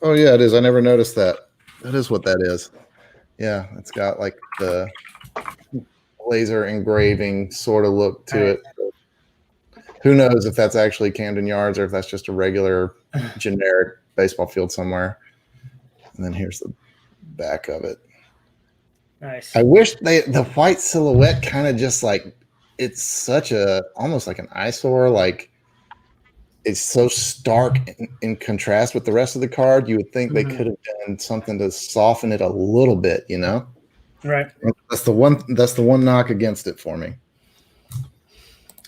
Oh yeah, it is. I never noticed that. That is what that is. Yeah, it's got like the laser engraving sort of look to it. Who knows if that's actually Camden Yards or if that's just a regular generic baseball field somewhere. And then here's the back of it. Nice. I wish the white silhouette kind of just like it's such a almost like an eyesore, like it's so stark in contrast with the rest of the card. You would think they could have done something to soften it a little bit, you know? Right. That's the one knock against it for me.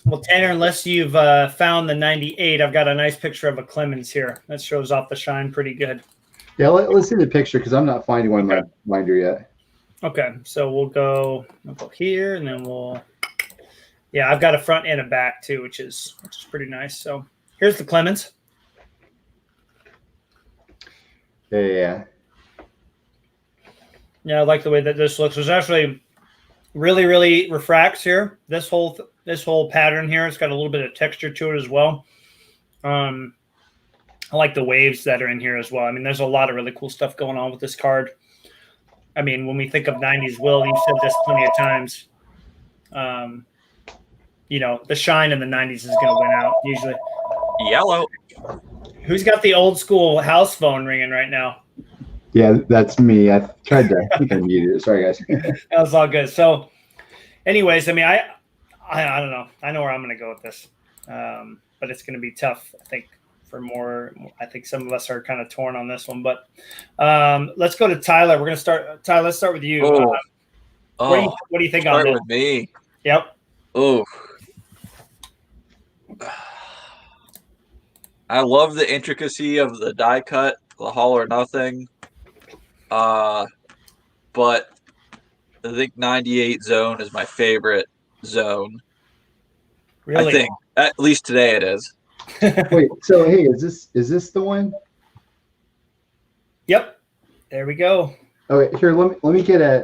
Well, Tanner, unless you've found the 98, I've got a nice picture of a Clemens here. That shows off the shine pretty good. Yeah, let's see the picture because I'm not finding one in my binder yet. Okay, so we'll go here, and then yeah, I've got a front and a back too, which is pretty nice. So here's the Clemens. Yeah. Yeah, I like the way that this looks. There's actually really, really refracts here. This whole pattern here, it's got a little bit of texture to it as well. I like the waves that are in here as well. I mean, there's a lot of really cool stuff going on with this card. I mean, when we think of 90s, Will, you've said this plenty of times. The shine in the 90s is going to win out usually. Yellow. Who's got the old school house phone ringing right now? Yeah, that's me. I tried to. I think I muted it. Sorry, guys. That was all good. So, anyways, I mean, I don't know. I know where I'm going to go with this, but it's going to be tough. I think for more. I think some of us are kind of torn on this one, but let's go to Tyler. We're going to start. Tyler, let's start with you. What do you think on this? Start with me. Yep. Oh. I love the intricacy of the die cut, the All or Nothing. But I think 98 zone is my favorite zone. Really? I think at least today it is. Wait, so hey, is this the one? Yep. There we go. Okay, here let me get a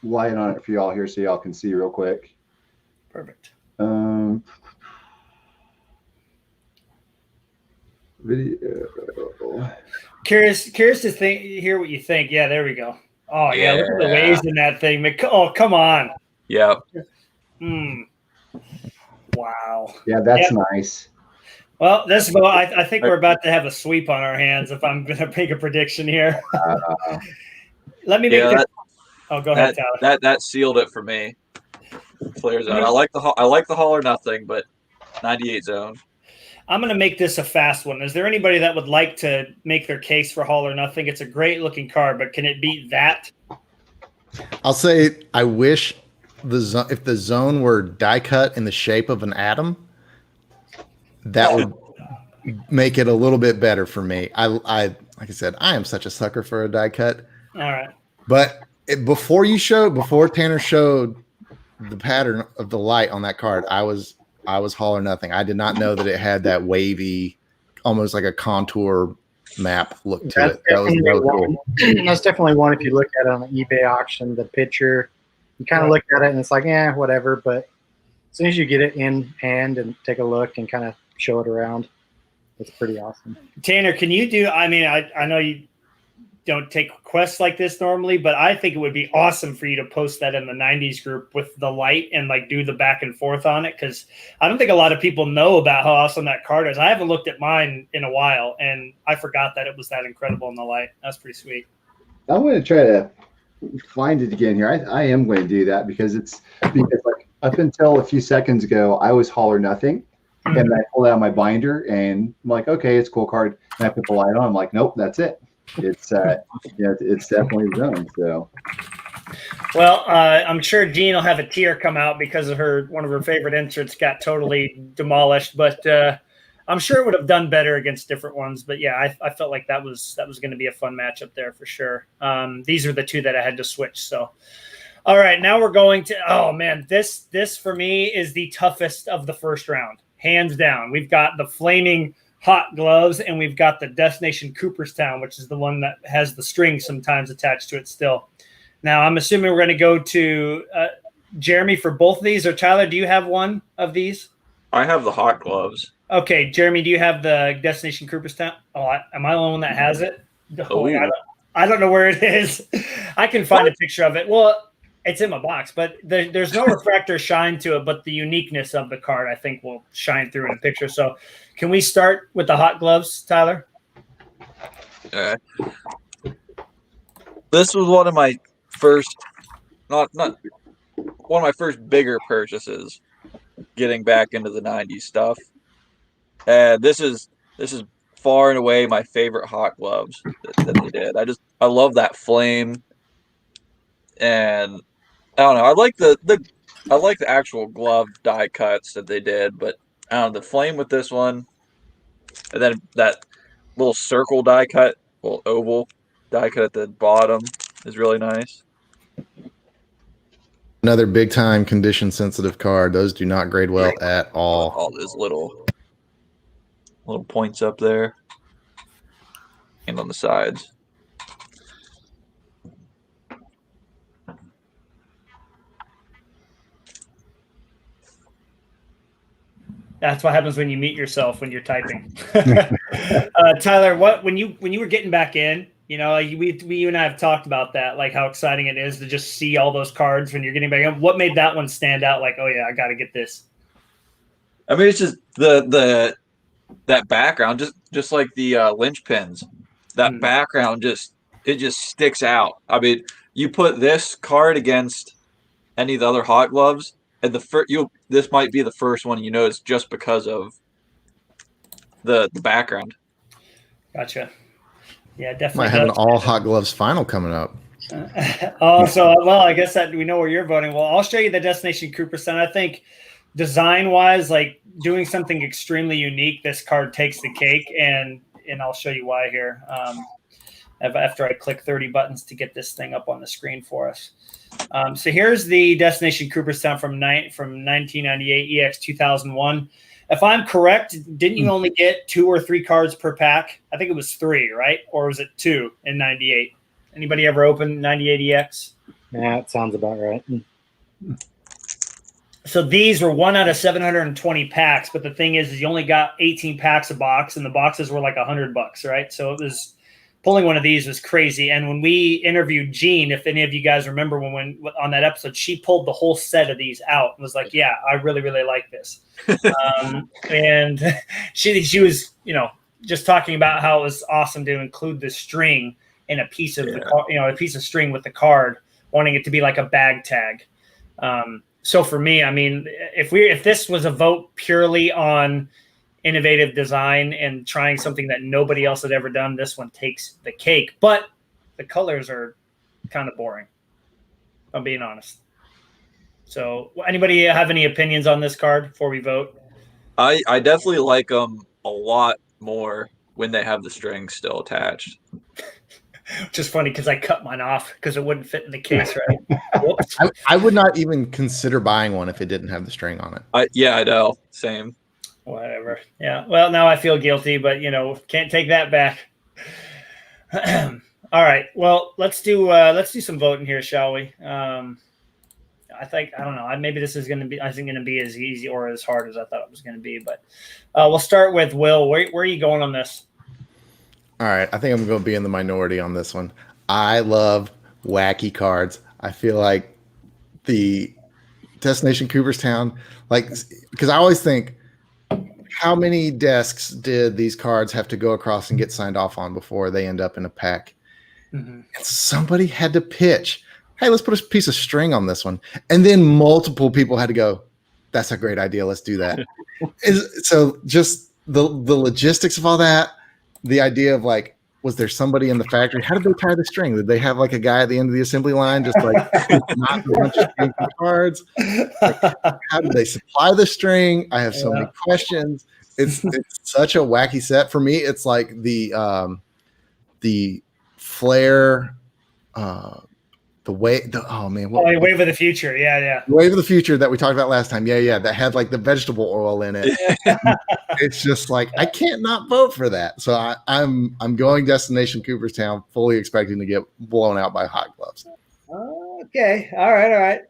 light on it for y'all here so y'all can see real quick. Perfect. Video. Curious to hear what you think. Yeah, there we go. Oh yeah, look at the waves in that thing. Oh, come on. Yeah. Wow. Yeah, that's nice. Well, I think we're about to have a sweep on our hands if I'm going to make a prediction here. Let me make this. Oh, go ahead, Tyler. That sealed it for me. Flares out. I like the All or Nothing, but 98 zone. I'm going to make this a fast one. Is there anybody that would like to make their case for All or Nothing? It's a great looking card, but can it beat that? I'll say I wish if the zone were die cut in the shape of an atom, that would make it a little bit better for me. I like I said, I am such a sucker for a die cut. All right. But before Tanner showed the pattern of the light on that card, I was All or Nothing. I did not know that it had that wavy, almost like a contour map look to it. That was really cool. That's definitely one. If you look at it on the eBay auction, the picture, you kind of look at it and it's like, whatever. But as soon as you get it in hand and take a look and kind of show it around, it's pretty awesome. Tanner, can you do? I mean, I know you don't take requests like this normally, but I think it would be awesome for you to post that in the 90s group with the light and like do the back and forth on it, because I don't think a lot of people know about how awesome that card is. I haven't looked at mine in a while, and I forgot that it was that incredible in the light. That's pretty sweet. I'm going to try to find it again here. I am going to do that because like up until a few seconds ago, I was All or Nothing. And I pulled out my binder and I'm like, okay, it's a cool card. And I put the light on. I'm like, nope, that's it. It's it's definitely zone. So, well, I'm sure Jean will have a tear come out because of one of her favorite inserts got totally demolished. But I'm sure it would have done better against different ones, but yeah, I felt like that was going to be a fun matchup there for sure. These are the two that I had to switch. So, all right, now we're going to. Oh man, this for me is the toughest of the first round, hands down. We've got the flaming hot gloves, and we've got the Destination Cooperstown, which is the one that has the string sometimes attached to it still. Now, I'm assuming we're going to go to Jeremy for both of these, or Tyler, do you have one of these? I have the hot gloves. Okay, Jeremy, do you have the Destination Cooperstown? Oh, am I the only one that has it? Oh, I don't know where it is. I can find a picture of it. Well, it's in my box, but there's no refractor shine to it, but the uniqueness of the card, I think, will shine through in a picture. So can we start with the hot gloves, Tyler? This was one of my first, not one of my first bigger purchases, getting back into the 90s stuff. And this is far and away my favorite hot gloves that they did. I love that flame. And I don't know. I like the actual glove die cuts that they did, but I don't know, the flame with this one, and then that little circle die cut, little oval die cut at the bottom is really nice. Another big time condition sensitive card. Those do not grade well at all. All those little points up there and on the sides. That's what happens when you meet yourself when you're typing. Tyler, when you were getting back in, you know, you and I have talked about that, like how exciting it is to just see all those cards when you're getting back in. What made that one stand out? Like, oh yeah, I got to get this. I mean, it's just that background, just like the linchpins. That background just sticks out. I mean, you put this card against any of the other hot gloves, and this might be the first one you notice just because of the background. Gotcha. Yeah, definitely. Might have an all hot gloves final coming up. I guess that we know where you're voting. Well, I'll show you the Destination Cooperstown. I think design-wise, like doing something extremely unique, this card takes the cake, and I'll show you why here. After I click 30 buttons to get this thing up on the screen for us. So here's the Destination Cooperstown from 1998 EX 2001. If I'm correct, didn't you only get 2 or 3 cards per pack? I think it was 3, right? Or was it 2 in 98? Anybody ever opened 98 EX? Yeah, it sounds about right. So these were 1 out of 720 packs, but the thing is you only got 18 packs a box, and the boxes were like $100, right? So it was pulling one of these was crazy. And when we interviewed Jean, if any of you guys remember when on that episode, she pulled the whole set of these out and was like, yeah, I really, really like this. And she was, just talking about how it was awesome to include the string in a piece of a piece of string with the card, wanting it to be like a bag tag. So for me, I mean, if this was a vote purely on innovative design and trying something that nobody else had ever done, this one takes the cake. But the colors are kind of boring, if I'm being honest. So anybody have any opinions on this card before we vote? I definitely like them a lot more when they have the string still attached. Which is funny because I cut mine off because it wouldn't fit in the case, right? Whoops. I would not even consider buying one if it didn't have the string on it. I know. Same. Whatever. Yeah. Well, now I feel guilty, but can't take that back. All right. Well, let's do some voting here, shall we? I don't know. Maybe this is going to be. I think going to be as easy or as hard as I thought it was going to be. But we'll start with Will. Where are you going on this? All right. I think I'm going to be in the minority on this one. I love wacky cards. I feel like the Destination Cooperstown, because I always think, how many desks did these cards have to go across and get signed off on before they end up in a pack? Mm-hmm. And somebody had to pitch, hey, let's put a piece of string on this one. And then multiple people had to go, that's a great idea. Let's do that. So just the logistics of all that, the idea of was there somebody in the factory? How did they tie the string? Did they have like a guy at the end of the assembly line just like not a bunch of string from cards? Like, how did they supply the string? I have so many questions. It's such a wacky set. For me, it's like the Flair, Wave Wave of the Future. Yeah. Wave of the Future that we talked about last time. Yeah. That had like the vegetable oil in it. It's just like I can't not vote for that. So I'm going Destination Cooperstown, fully expecting to get blown out by hot gloves. Okay. All right.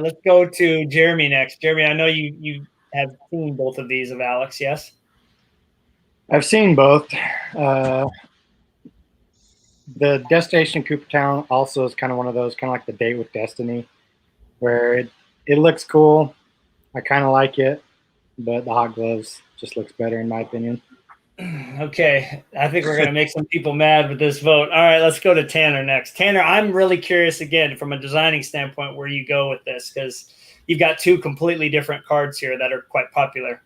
Let's go to Jeremy next. Jeremy, I know you have seen both of these of Alex. Yes. I've seen both. The Destination Cooperstown also is kind of one of those, kind of like the Date with Destiny, where it looks cool. I kind of like it, but the hot gloves just looks better in my opinion. Okay, I think we're going to make some people mad with this vote. All right, let's go to Tanner next. Tanner, I'm really curious again from a designing standpoint where you go with this, because you've got two completely different cards here that are quite popular.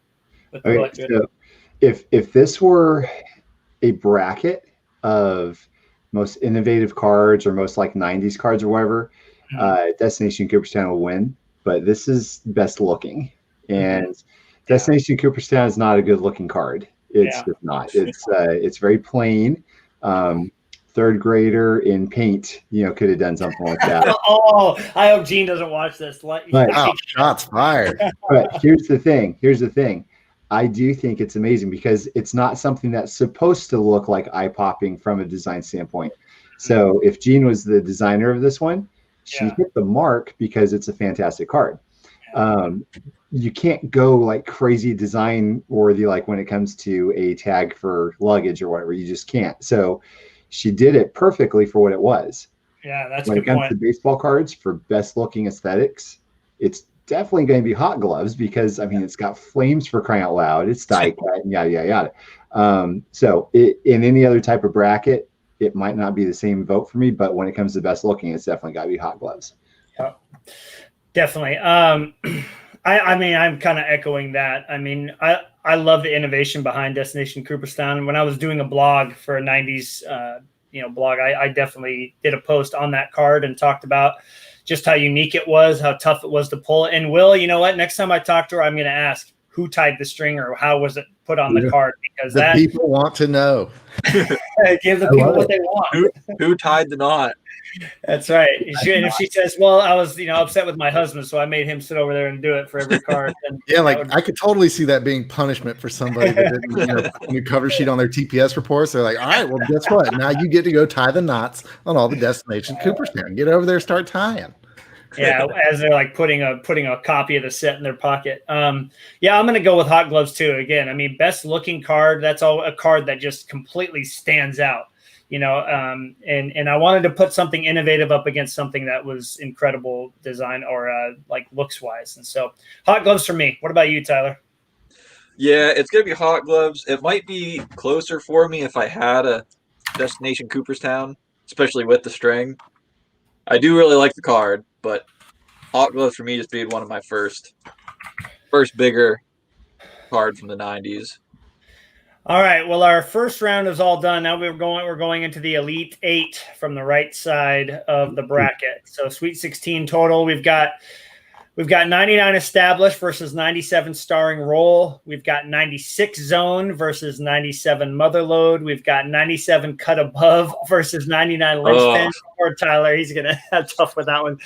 Okay, so if this were a bracket of most innovative cards or most like 90s cards or whatever, Destination Cooperstown will win, but this is best looking, and Destination Cooperstown is not a good looking card. It's just not. It's very plain. Third grader in paint, could have done something like that. Oh, I hope Gene doesn't watch this. Shots fired. But here's the thing. I do think it's amazing because it's not something that's supposed to look like eye-popping from a design standpoint. So if Jean was the designer of this one, she hit the mark because it's a fantastic card. You can't go like crazy design worthy like when it comes to a tag for luggage or whatever. You just can't. So she did it perfectly for what it was. Yeah, that's when a good it comes point. to baseball cards for best looking aesthetics, it's definitely going to be hot gloves because it's got flames for crying out loud. It's die cut and yada yada yada. So in any other type of bracket, it might not be the same vote for me. But when it comes to best looking, it's definitely got to be hot gloves. Yeah, definitely. I'm kind of echoing that. I love the innovation behind Destination Cooperstown. When I was doing a blog for a 90s, blog, I definitely did a post on that card and talked about just how unique it was, how tough it was to pull. And Will, you know what? Next time I talk to her, I'm going to ask who tied the string or how was it put on the card, because the people want to know. Give the people what they want. Who tied the knot? That's right. And if she says, "Well, I was, upset with my husband, so I made him sit over there and do it for every card," then I could totally see that being punishment for somebody that didn't put a cover sheet on their TPS reports. They're like, "All right, well, guess what? Now you get to go tie the knots on all the Destination Cooperstown. Get over there, start tying." Yeah, as they're like putting a copy of the set in their pocket. I'm going to go with hot gloves too. Again, best looking card. That's all a card that just completely stands out. And I wanted to put something innovative up against something that was incredible design or like looks wise. And so hot gloves for me. What about you, Tyler? Yeah, it's going to be hot gloves. It might be closer for me if I had a Destination Cooperstown, especially with the string. I do really like the card, but hot gloves for me just being one of my first bigger card from the 90s. All right. Well, our first round is all done. Now we're going into the Elite Eight from the right side of the bracket. So Sweet 16 total. We've got 99 established versus 97 starring roll. We've got 96 zone versus 97 mother load. We've got 97 cut above versus 99 linchpin. Poor Tyler, he's gonna have tough with that one.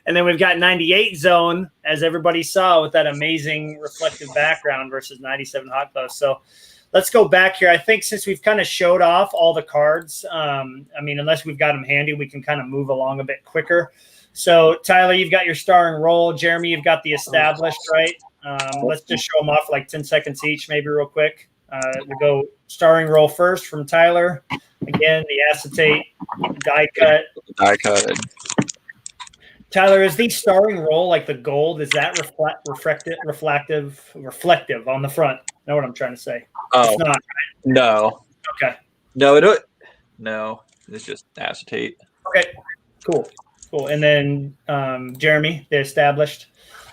And then we've got 98 zone, as everybody saw with that amazing reflective background, versus 97 hot gloves. So let's go back here. I think since we've kind of showed off all the cards, unless we've got them handy, we can kind of move along a bit quicker. So, Tyler, you've got your starring role. Jeremy, you've got the established, right? Let's just show them off for like 10 seconds each, maybe real quick. We'll go starring role first from Tyler. Again, the acetate die cut. Die cut. Tyler, is the starring role like the gold? Is that reflective on the front? Know what I'm trying to say? Oh, it's not, right? No. Okay. No, it's just acetate. Okay, cool. And then Jeremy, the established.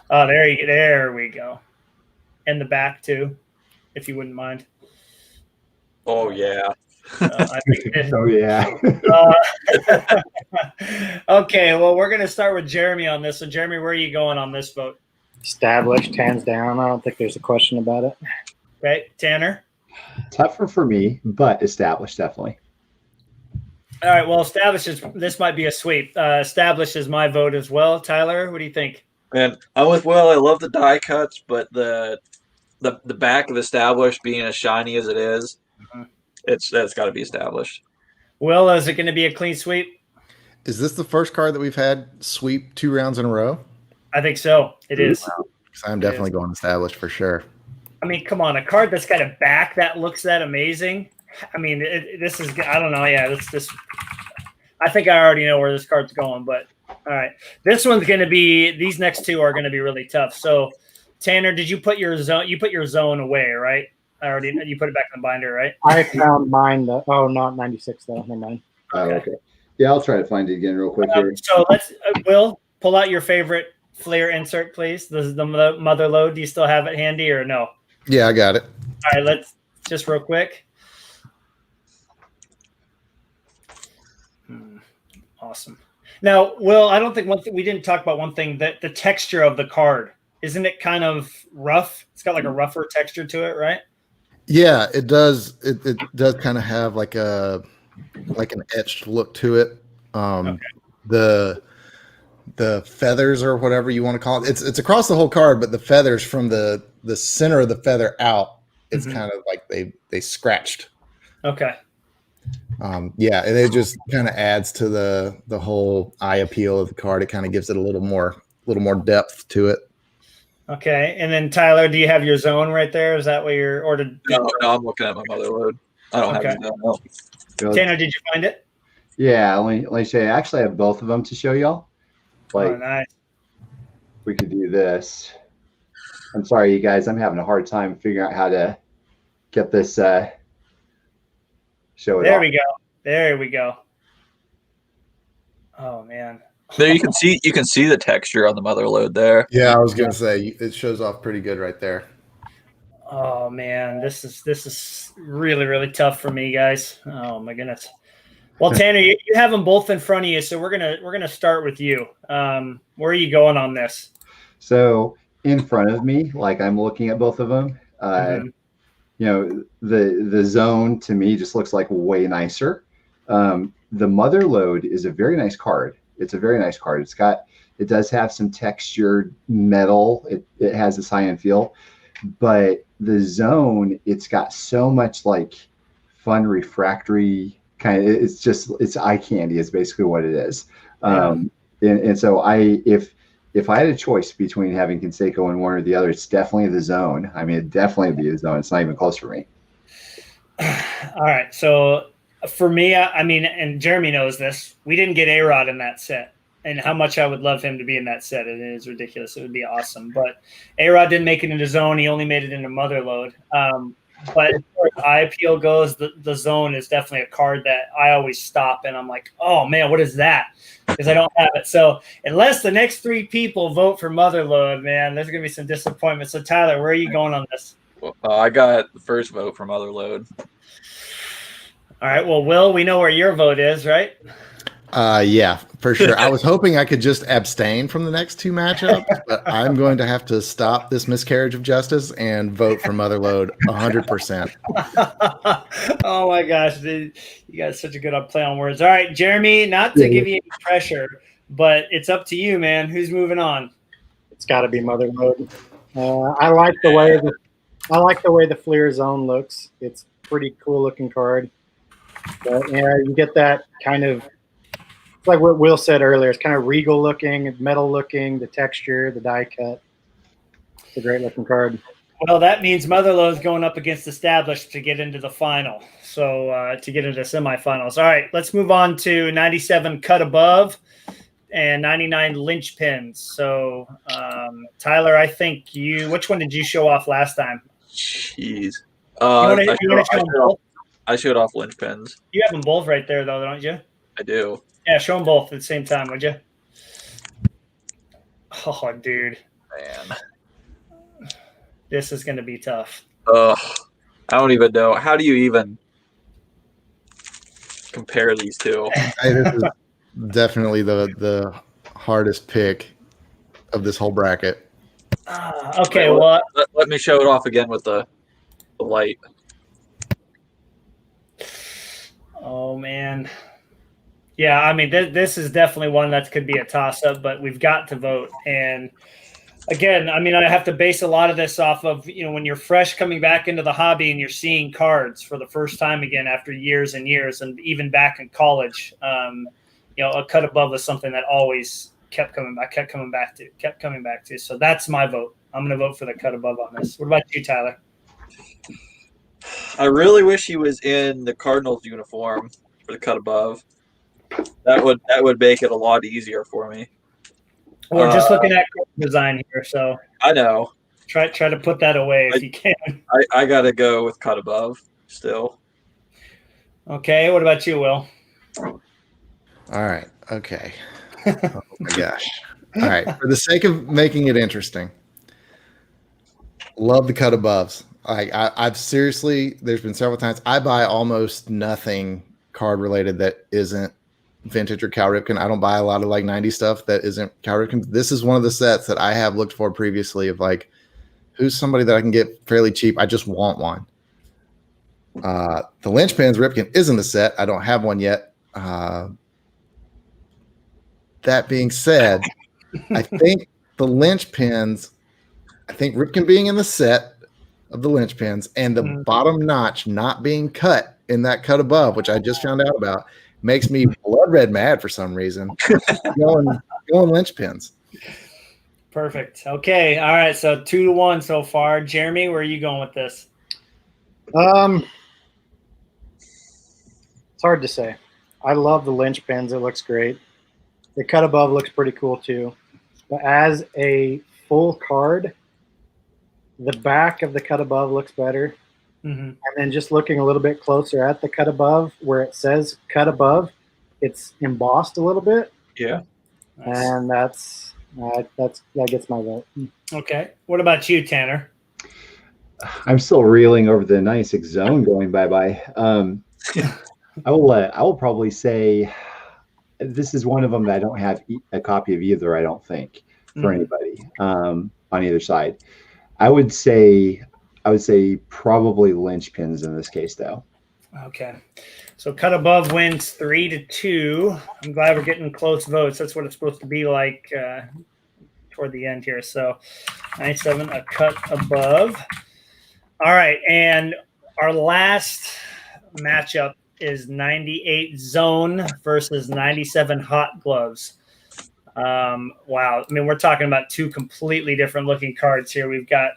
Oh, there we go. And the back too, if you wouldn't mind. Oh yeah. I think Oh yeah. okay, well, we're going to start with Jeremy on this. So, Jeremy, where are you going on this vote? Established, hands down. I don't think there's a question about it. Okay, Tanner. Tougher for me, but established definitely. All right, well, established is this might be a sweep. Established is my vote as well. Tyler, what do you think? And I'm with Will. I love the die cuts, but the back of established being as shiny as it is, that's got to be established. Will, is it going to be a clean sweep? Is this the first card that we've had sweep 2 rounds in a row? I think so. It is. Because I'm definitely going established for sure. I mean, come on, a card that's got a back that looks that amazing. I mean, this is, I don't know. Yeah, this. I think I already know where this card's going, but all right. This one's going to be, these next two are going to be really tough. So, Tanner, did you put your zone? You put your zone away, right? You put it back in the binder, right? I found mine. Not 96 though. Never mind. Okay. Yeah, I'll try to find it again real quick here. So let's, Will, pull out your favorite Fleer insert, please. This is the mother load. Do you still have it handy or no? Yeah, I got it. All right, let's just real quick. Awesome. Now, Will, I don't think we didn't talk about one thing, that the texture of the card, isn't it kind of rough? It's got like a rougher texture to it, right? Yeah, it does. It does kind of have like an etched look to it. The feathers or whatever you want to call it. It's across the whole card, but the feathers from the center of the feather out, it's kind of like they scratched. Okay. Yeah, and it just kind of adds to the whole eye appeal of the card. It kind of gives it a little more depth to it. Okay, and then Tyler, do you have your zone right there? Is that what you're ordered? No, I'm looking at my mother load. I don't have it. No. Tanner, did you find it? Yeah, let me show you. I actually have both of them to show y'all. Like, Oh, nice. we could do this. I'm sorry, you guys. I'm having a hard time figuring out how to get this show it There off. we go. Oh man. There you can see the texture on the mother load there. Yeah, I was gonna say it shows off pretty good right there. Oh man, this is really, really tough for me, guys. Oh my goodness. Well, Tanner, you have them both in front of you, so we're gonna start with you. Where are you going on this? So in front of me, like I'm looking at both of them. You know, the zone to me just looks like way nicer. The mother load is a very nice card. It's a very nice card. It does have some textured metal. It has this high-end feel, but the zone, it's got so much like fun refractory kind of, it's eye candy is basically what it is. And so if I had a choice between having Canseco and one or the other, it's definitely the zone. I mean, it'd definitely be the zone. It's not even close for me. All right. So for me, I mean, and Jeremy knows this, we didn't get A-Rod in that set. And how much I would love him to be in that set. It is ridiculous. It would be awesome. But A-Rod didn't make it into zone. He only made it into mother load. But as far as eye appeal goes, the zone is definitely a card that I always stop and I'm like, oh man, what is that? Because I don't have it. So unless the next 3 people vote for mother load, man, there's gonna be some disappointment. So Tyler, where are you going on this? Well, I got the first vote for mother load. All right. Well, Will, we know where your vote is, right? Yeah, for sure. I was hoping I could just abstain from the next 2 matchups, but I'm going to have to stop this miscarriage of justice and vote for mother load 100%. Oh my gosh, dude. You guys such a good play on words. All right, Jeremy, not to give you any pressure, but it's up to you, man. Who's moving on? It's got to be mother load. I like the way the Fleer zone looks. It's pretty cool looking card. But yeah, you get that kind of, it's like what Will said earlier. It's kind of regal looking, metal looking, the texture, the die cut. It's a great looking card. Well, that means Motherlode's going up against Established to get into the final. So to get into semifinals. All right, let's move on to 97 Cut Above and 99 Linchpins. So Tyler, I think which one did you show off last time? Jeez. I showed off linchpins. You have them both right there, though, don't you? I do. Yeah, show them both at the same time, would you? Oh, dude. Man. This is going to be tough. I don't even know. How do you even compare these two. Hey, this is definitely the hardest pick of this whole bracket. Okay, Wait, well, let me show it off again with the light. oh man. Yeah, I mean, this is definitely one that could be a toss-up, but we've got to vote. And again, I mean, I have to base a lot of this off of, when you're fresh coming back into the hobby and you're seeing cards for the first time again after years and years, and even back in college, a cut above was something that always kept coming back to. So that's my vote. I'm going to vote for the cut above on this. What about you, Tyler? I really wish he was in the Cardinals uniform for the cut above. That would make it a lot easier for me. We're just looking at design here, so I know. Try to put that away if you can. I gotta go with cut above still. Okay, what about you, Will? All right. Okay. Oh my gosh. All right. For the sake of making it interesting, love the cut aboves. I've seriously, there's been several times I buy almost nothing card related that isn't vintage or Cal Ripken. I don't buy a lot of like 90 stuff that isn't Cal Ripken. This is one of the sets that I have looked for previously of like, who's somebody that I can get fairly cheap? I just want one. The Lynchpins Ripken isn't the set. I don't have one yet. That being said, I think the Lynchpins, I think Ripken being in the set of the Lynchpins and the bottom notch not being cut in that cut above, which I just found out about, makes me blood red mad for some reason. going Lynchpins. Perfect. Okay. All right. So 2-1 so far. Jeremy, where are you going with this? It's hard to say. I love the Lynchpins. It looks great. The cut above looks pretty cool too. But as a full card, the back of the cut above looks better. Mm-hmm. And then just looking a little bit closer at the cut above, where it says cut above, it's embossed a little bit. Yeah. Nice. And that gets my vote. Okay. What about you, Tanner? I'm still reeling over the 96 zone going bye-bye. I will probably say this is one of them that I don't have a copy of either, I don't think, for anybody on either side. I would say probably Lynchpins in this case, though. Okay. So cut above wins 3-2. I'm glad we're getting close votes. That's what it's supposed to be like toward the end here. So 97, a cut above. All right. And our last matchup is 98 zone versus 97 hot gloves. Wow. I mean, we're talking about two completely different looking cards here. We've got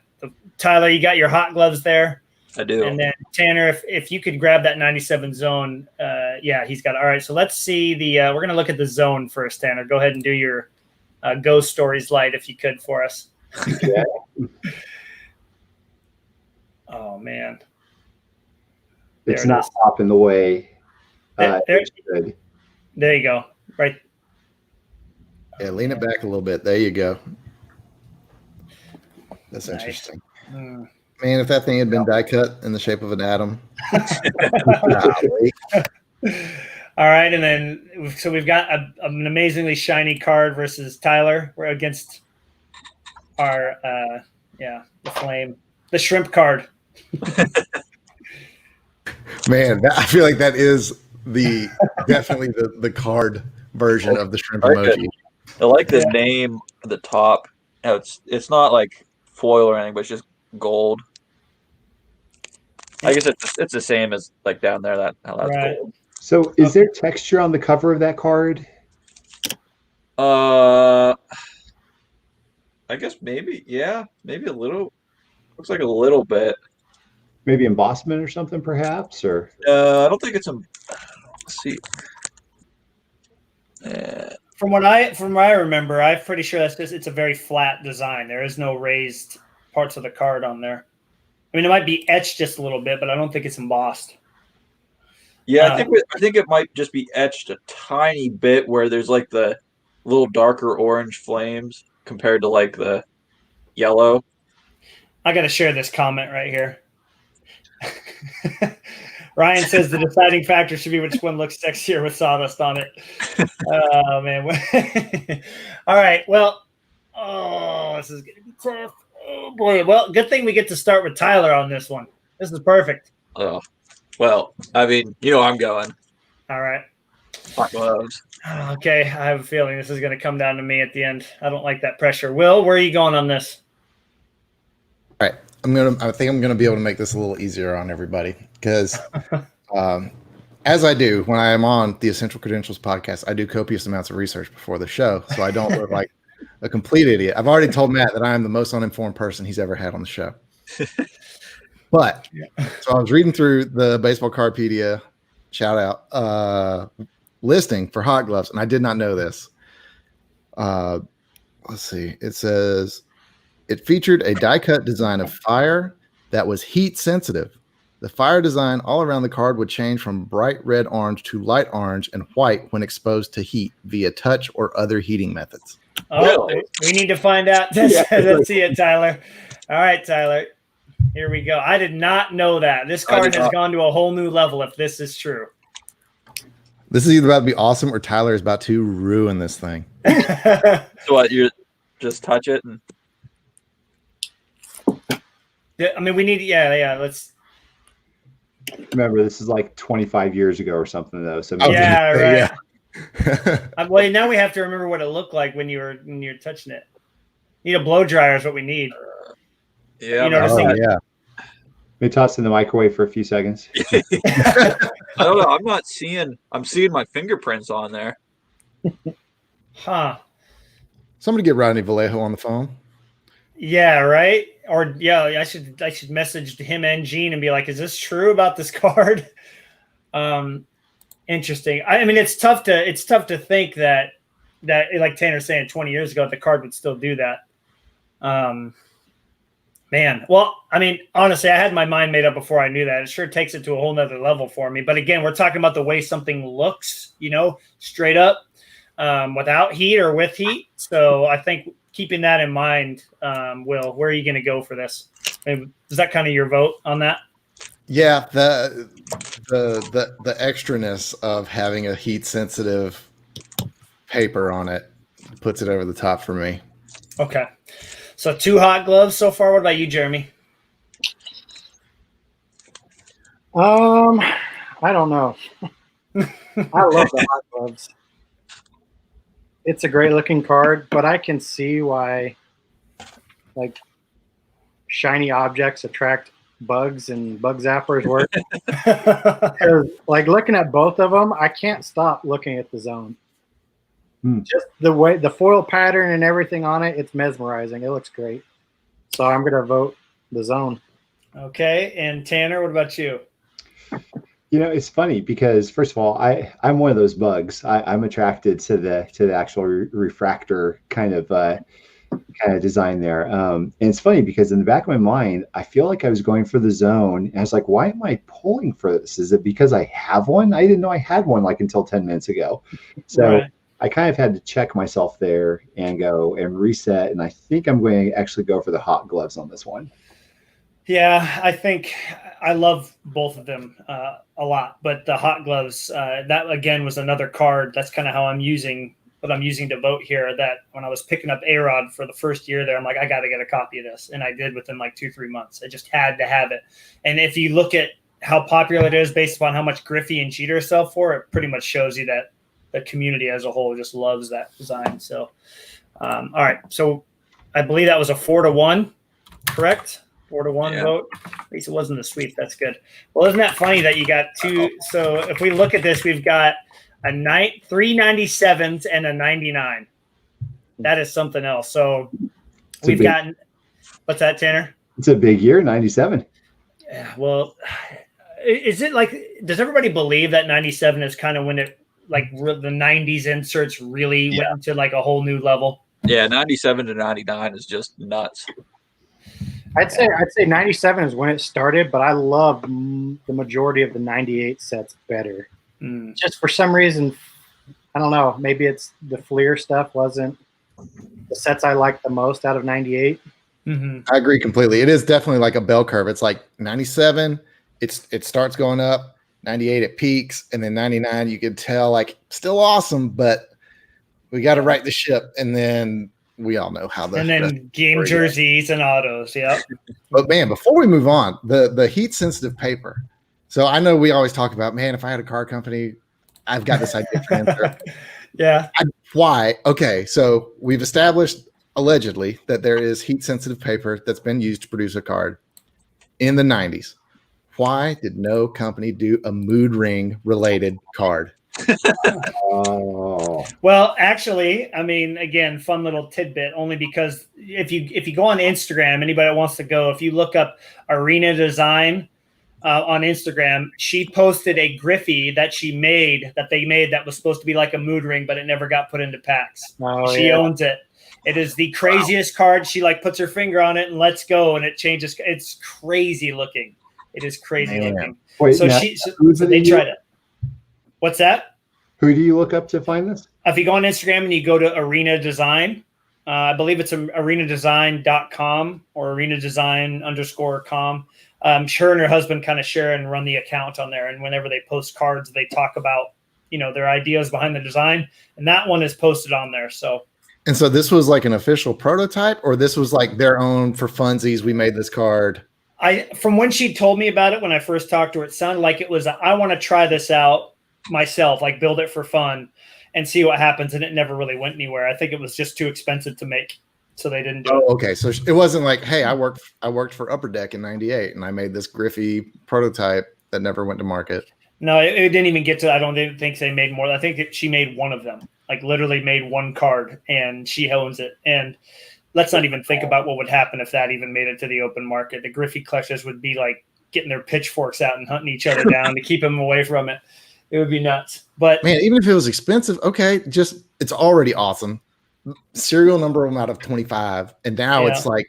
Tyler, you got your hot gloves there. I do. And then Tanner, if you could grab that 97 zone, yeah, he's got it. All right, so let's see we're going to look at the zone first, Tanner. Go ahead and do your Ghost Stories light if you could for us. Yeah. Oh, man. It's There it not is. popping the way There it should. you go. Right. Yeah, lean it back a little bit. There you go. That's Nice. interesting. Mm. Man, if that thing had been die cut in the shape of an atom. All right, and then so we've got an amazingly shiny card versus Tyler. We're against our the flame, the shrimp card. Man, I feel like that is definitely the card version of the shrimp emoji. I like the name at the top. It's not like foil or anything, but it's just gold. I guess it's the same as like down there. That's Right. gold. So is there texture on the cover of that card? I guess maybe, yeah, maybe a little. Looks like a little bit. Maybe embossment or something, perhaps? Or I don't think it's a. Let's see. From what I remember, I'm pretty sure it's a very flat design. There is no raised parts of the card on there. I mean, it might be etched just a little bit, but I don't think it's embossed. Yeah, I think it might just be etched a tiny bit where there's like the little darker orange flames compared to like the yellow. I got to share this comment right here. Ryan says the deciding factor should be which one looks sexier with sawdust on it. Oh man. All right. Well, this is gonna be tough. Oh boy. Well, good thing we get to start with Tyler on this one. This is perfect. Oh, well, I mean, I'm going. All right. Hot gloves. Okay. I have a feeling this is going to come down to me at the end. I don't like that pressure. Will, where are you going on this? All right. I think I'm gonna be able to make this a little easier on everybody because, as I do when I am on the Essential Credentials podcast, I do copious amounts of research before the show, so I don't look like a complete idiot. I've already told Matt that I am the most uninformed person he's ever had on the show. But so I was reading through the Baseball Cardpedia shout out listing for hot gloves, and I did not know this. Let's see. It says. It featured a die-cut design of fire that was heat sensitive. The fire design all around the card would change from bright red orange to light orange and white when exposed to heat via touch or other heating methods. Oh, Really? we need to find out. Let's see it, Tyler. All right, Tyler. Here we go. I did not know that. This card has gone to a whole new level if this is true. This is either about to be awesome or Tyler is about to ruin this thing. So what? You just touch it and. I mean, we need, yeah. Let's. Remember, this is like 25 years ago or something, though. So Yeah, right. Yeah. Well, now we have to remember what it looked like when you're touching it. Need a blow dryer is what we need. Yeah. You know, man. this thing- yeah. we toss in the microwave for a few seconds. I don't know. I'm seeing my fingerprints on there. Huh. Somebody get Rodney Vallejo on the phone. Yeah, right. Or yeah, I should message him and Gene and be like, "Is this true about this card?" Interesting. I mean, it's tough to think that like Tanner's saying 20 years ago, the card would still do that. Man, well, I mean, honestly, I had my mind made up before I knew that. It sure takes it to a whole nother level for me. But again, we're talking about the way something looks, straight up, without heat or with heat. So I think keeping that in mind, Will, where are you going to go for this? Is that kind of your vote on that? Yeah, the extraness of having a heat sensitive paper on it puts it over the top for me. Okay. So 2 hot gloves so far. What about you, Jeremy? I don't know. I love the hot gloves. It's a great looking card, but I can see why like shiny objects attract bugs and bug zappers work. Like looking at both of them, I can't stop looking at the zone. Just the way the foil pattern and everything on it, it's mesmerizing. It looks great. So I'm gonna vote the zone. Okay. And Tanner, what about you? It's funny because first of all, I'm one of those bugs. I'm attracted to the actual refractor kind of design there. And it's funny because in the back of my mind, I feel like I was going for the zone. And I was like, why am I pulling for this? Is it because I have one? I didn't know I had one like until 10 minutes ago. So Right. I kind of had to check myself there and go and reset. And I think I'm going to actually go for the hot gloves on this one. Yeah, I think I love both of them a lot, but the hot gloves, that again was another card. That's kind of how I'm using to vote here. That when I was picking up A-Rod for the first year there, I'm like, I got to get a copy of this. And I did within like 2-3 months. I just had to have it. And if you look at how popular it is based upon how much Griffey and Jeter sell for, it pretty much shows you that the community as a whole just loves that design. So, all right. So I believe that was a 4-1, correct? 4-1 vote. At least it wasn't a sweep. That's good. Well, isn't that funny that you got two? So if we look at this, we've got three 97s and a 99. That is something else. So we've gotten, what's that, Tanner? It's a big year, 97. Yeah. Well, is it like, does everybody believe that 97 is kind of when it, like the 90s inserts really went into like a whole new level? Yeah, 97 to 99 is just nuts. I'd say 97 is when it started, but I love the majority of the 98 sets better. Just for some reason, I don't know. Maybe it's the Fleer stuff wasn't the sets I liked the most out of 98. Mm-hmm. I agree completely. It is definitely like a bell curve. It's like 97. It starts going up, 98 it peaks, and then 99 you could tell like still awesome, but we got to right the ship, and then we all know how the And rest then game jerseys and autos. Yep. But man, before we move on, the heat sensitive paper. So I know we always talk about, man, if I had a car company, I've got this idea for answer. Yeah. Why? Okay, so we've established allegedly that there is heat sensitive paper that's been used to produce a card in the 90s. Why did no company do a mood ring related card? Oh, Well, actually, I mean, again, fun little tidbit. Only because if you go on Instagram, anybody that wants to go, if you look up Arena Design on Instagram, she posted a Griffey that they made that was supposed to be like a mood ring, but it never got put into packs. Oh, She yeah. owns it. It is the craziest card. She like puts her finger on it and lets go, and it changes. It's crazy looking. It is crazy Man. looking. wait. So now, who's so it they you- tried it. What's that? Who do you look up to find this? If you go on Instagram and you go to Arena Design, I believe it's arenadesign.com or arenadesign_com. Her and her husband kind of share and run the account on there. And whenever they post cards, they talk about, their ideas behind the design. And that one is posted on there. So And so this was like an official prototype, or this was like their own for funsies. We made this card. from when she told me about it, when I first talked to her, it sounded like it was, I want to try this out myself, like build it for fun and see what happens. And it never really went anywhere. I think it was just too expensive to make. So they didn't do it. Oh, okay. So it wasn't like, hey, I worked for Upper Deck in '98 and I made this Griffey prototype that never went to market. No, it didn't even get to. I don't think they made more. I think that she made one of them, like literally made one card, and she owns it. And let's not even think about what would happen if that even made it to the open market. The Griffey collectors would be like getting their pitchforks out and hunting each other down to keep them away from it. It would be nuts. But Man, even if it was expensive, okay, just it's already awesome. Serial number them out of 25, and now it's like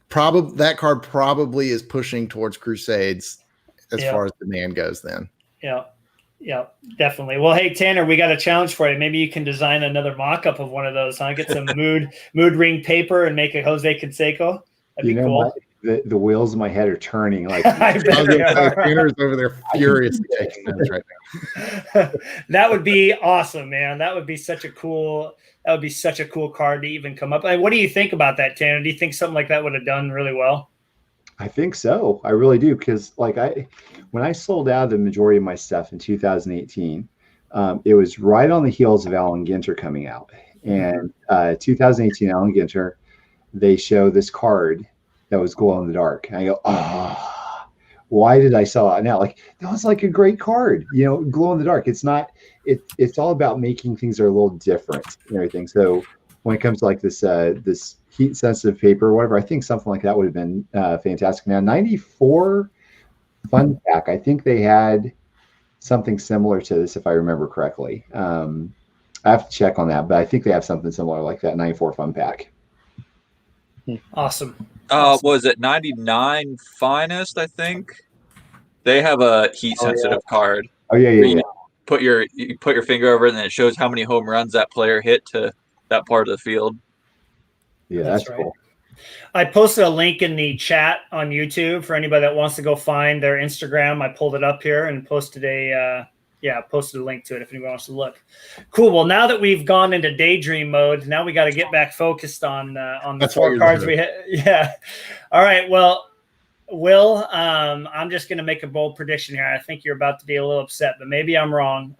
probably that card probably is pushing towards Crusades as far as demand goes. Then, yeah, definitely. Well, hey Tanner, we got a challenge for you. Maybe you can design another mock-up of one of those. Huh? Get some mood ring paper and make a Jose Canseco. That'd be cool. The wheels in my head are turning. Like Tanner's over there furiously taking notes right now. That would be awesome, man. That would be such a cool card to even come up. What do you think about that, Tanner? Do you think something like that would have done really well? I think so. I really do. Because when I sold out the majority of my stuff in 2018, it was right on the heels of Alan Ginter coming out. And 2018 Alan Ginter, they show this card that was glow in the dark. And I go, why did I sell it now? Like, that was like a great card, glow in the dark. It's not, it's all about making things that are a little different and everything. So when it comes to like this heat sensitive paper or whatever, I think something like that would have been fantastic. Now, 94 Fun Pack, I think they had something similar to this, if I remember correctly. I have to check on that, but I think they have something similar like that 94 Fun Pack. Awesome. Was it 99 Finest? I think they have a heat sensitive card. Oh yeah. You put your finger over it, and it shows how many home runs that player hit to that part of the field. Yeah, that's right. cool. I posted a link in the chat on YouTube for anybody that wants to go find their Instagram. I pulled it up here and posted a link to it if anybody wants to look. Cool. Well, now that we've gone into daydream mode, now we got to get back focused on the That's four cards we hit. Yeah. All right. Well, Will, I'm just going to make a bold prediction here. I think you're about to be a little upset, but maybe I'm wrong.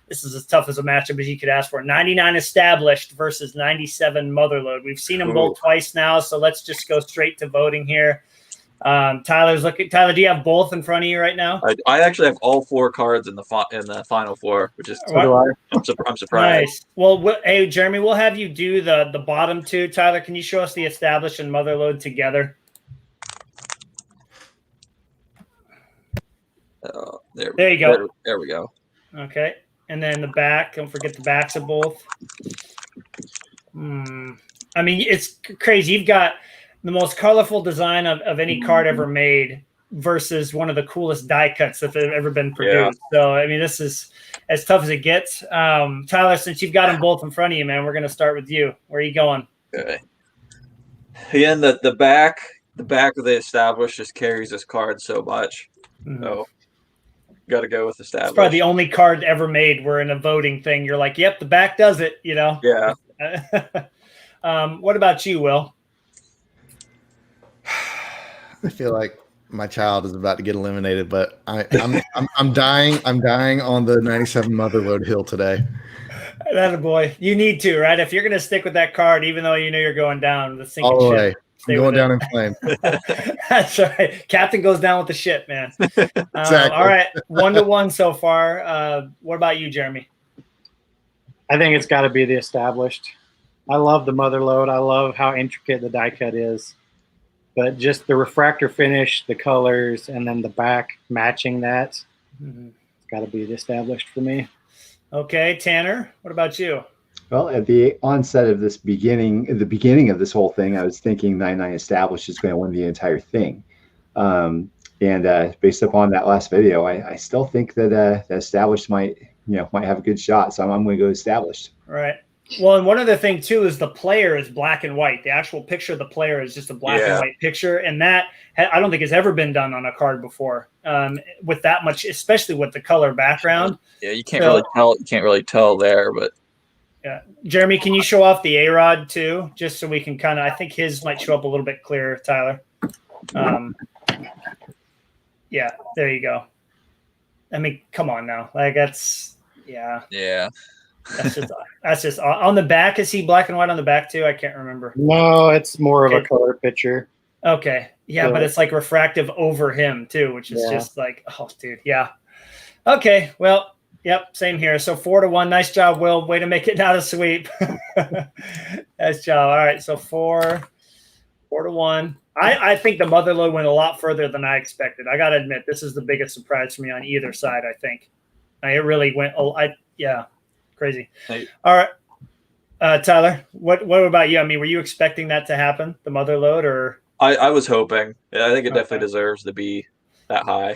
This is as tough as a matchup as you could ask for. 99 established versus 97 Motherlode. We've seen them both twice now, so let's just go straight to voting here. Tyler's looking. Tyler, do you have both in front of you right now? I actually have all four cards in the final four, which is I'm surprised. Nice. Well, hey Jeremy, we'll have you do the bottom two. Tyler, can you show us the established and Motherlode together? There you go. There we go. Okay. And then the back, don't forget the backs of both. I mean, it's crazy. You've got the most colorful design of any card ever made versus one of the coolest die cuts that have ever been produced. Yeah. So, I mean, this is as tough as it gets. Tyler, since you've got them both in front of you, man, we're going to start with you. Where are you going? Okay. Again, the back of the established just carries this card so much. So got to go with It's established. probably the only card ever made where in a voting thing you're like, yep, the back does it, you know? Yeah. What about you, Will? I feel like my child is about to get eliminated, but I'm dying. I'm dying on the 97 Motherlode hill today. That a boy. You need to, right? If you're going to stick with that card, even though you know you're going down, the sinking All the ship. way. Stay I'm going with down it. in flames. That's right. Captain goes down with the ship, man. Exactly. All right. 1-1 so far. What about you, Jeremy? I think it's got to be the established. I love the Motherlode. I love how intricate the die cut is. But just the refractor finish, the colors, and then the back matching that, it's got to be the established for me. Okay, Tanner, what about you? Well, at the onset of the beginning of this whole thing, I was thinking 99 established is going to win the entire thing. And based upon that last video, I still think that the established might have a good shot. So I'm going to go established. Right. Well, and one other thing too is the player is black and white. The actual picture of the player is just a black and white picture, and that I don't think has ever been done on a card before. With that much, especially with the color background. Yeah, you can't really tell. You can't really tell there, but yeah. Jeremy, can you show off the A-Rod too, just so we can kind of? I think his might show up a little bit clearer, Tyler. Yeah, there you go. I mean, come on now, like that's yeah. That's just on the back. Is he black and white on the back too? I can't remember. No, it's more of a color picture. Okay. Yeah, but it's like refractive over him too, which is just like, oh, dude. Yeah. Okay. Well, yep. Same here. So 4-1. Nice job, Will. Way to make it not a sweep. Nice job. All right. So 4-1. I think the Motherlode went a lot further than I expected. I got to admit, this is the biggest surprise for me on either side, I think. It really went, crazy. Hey. All right. Tyler, what about you? I mean, were you expecting that to happen, the Motherlode, or? I was hoping. Yeah, I think it definitely deserves to be that high.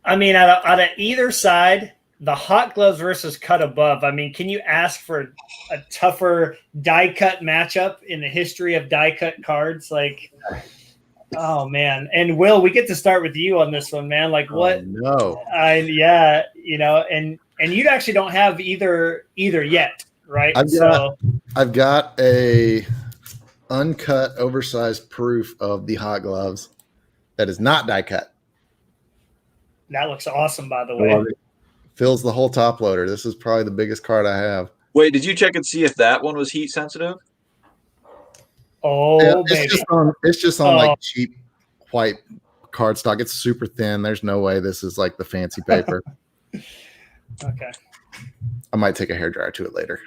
I mean, out of either side, the Hot Gloves versus Cut Above. I mean, can you ask for a tougher die cut matchup in the history of die cut cards? Like, oh man! And Will, we get to start with you on this one, man. Like, what? Oh, no. and you actually don't have either yet, right? I've got a uncut, oversized proof of the Hot Gloves that is not die cut. That looks awesome, by the way. Fills the whole top loader. This is probably the biggest card I have. Wait, did you check and see if that one was heat sensitive? Oh, yeah, baby. It's just on like cheap white cardstock. It's super thin. There's no way this is like the fancy paper. Okay. I might take a hairdryer to it later.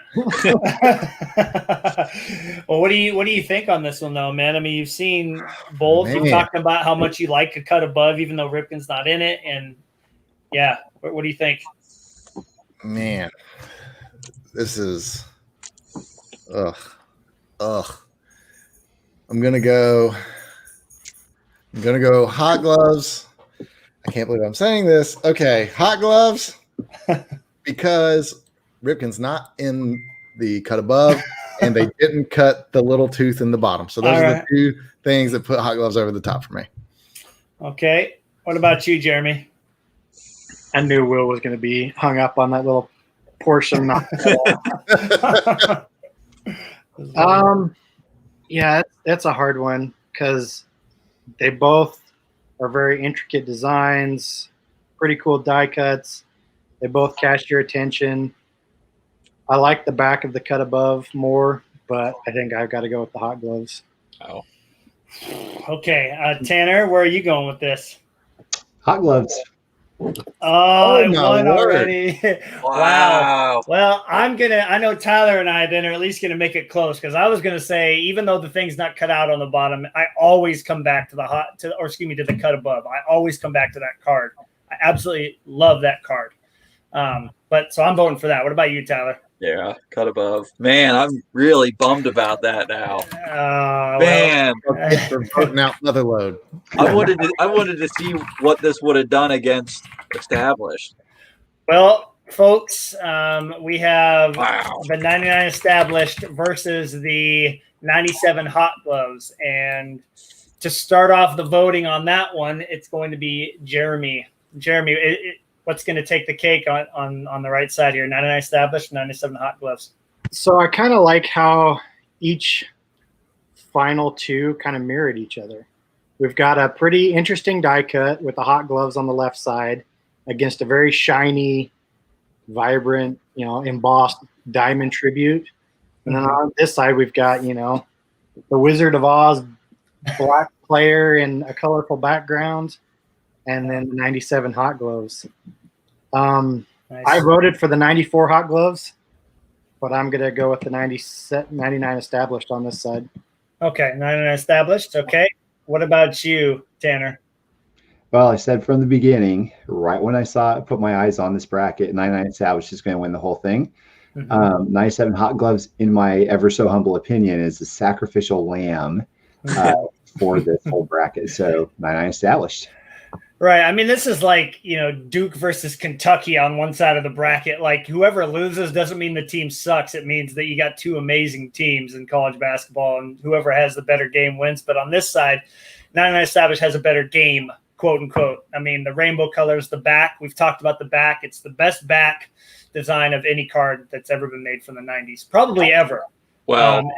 Well, what do you think on this one, though, man? I mean, you've seen both. You've talked about how much you like a Cut Above, even though Ripken's not in it. And yeah, what do you think? Man, this is ugh. I'm gonna go Hot Gloves. I can't believe I'm saying this. Okay, Hot Gloves because Ripken's not in the Cut Above, and they didn't cut the little tooth in the bottom. So those are the two things that put Hot Gloves over the top for me. Okay, what about you, Jeremy? I knew Will was going to be hung up on that little portion. Yeah, that's a hard one because they both are very intricate designs, pretty cool die cuts. They both catch your attention. I like the back of the Cut Above more, but I think I've got to go with the Hot Gloves. Oh. Okay, Tanner, where are you going with this? Hot Gloves. Oh, I won already. Wow. Well, I know Tyler and I then are at least going to make it close because I was going to say, even though the thing's not cut out on the bottom, I always come back to the the Cut Above. I always come back to that card. I absolutely love that card. But so I'm voting for that. What about you, Tyler? Yeah, Cut Above. Man, I'm really bummed about that now. Man. For voting out Motherlode. I wanted to see what this would have done against established. Well, folks, we have the 99 established versus the 97 Hot Gloves, and to start off the voting on that one, it's going to be Jeremy. Jeremy, what's going to take the cake on the right side here? 99 established, 97 hot gloves. So I kind of like how each final two kind of mirrored each other. We've got a pretty interesting die cut with the hot gloves on the left side against a very shiny, vibrant, embossed diamond tribute. And then on this side, we've got, the Wizard of Oz black player in a colorful background, and then the 97 hot gloves. Nice. I voted for the 94 hot gloves, but I'm going to go with the 99 established on this side. Okay, 99 established. Okay. What about you, Tanner? Well, I said from the beginning, right when I put my eyes on this bracket, 99 established is going to win the whole thing. 97 hot gloves, in my ever so humble opinion, is the sacrificial lamb for this whole bracket. So 99 established. Right. I mean, this is like, Duke versus Kentucky on one side of the bracket. Like, whoever loses doesn't mean the team sucks. It means that you got two amazing teams in college basketball, and whoever has the better game wins. But on this side, 99 established has a better game, quote unquote. I mean, the rainbow colors, the back. We've talked about the back. It's the best back design of any card that's ever been made from the 90s, probably ever. Well,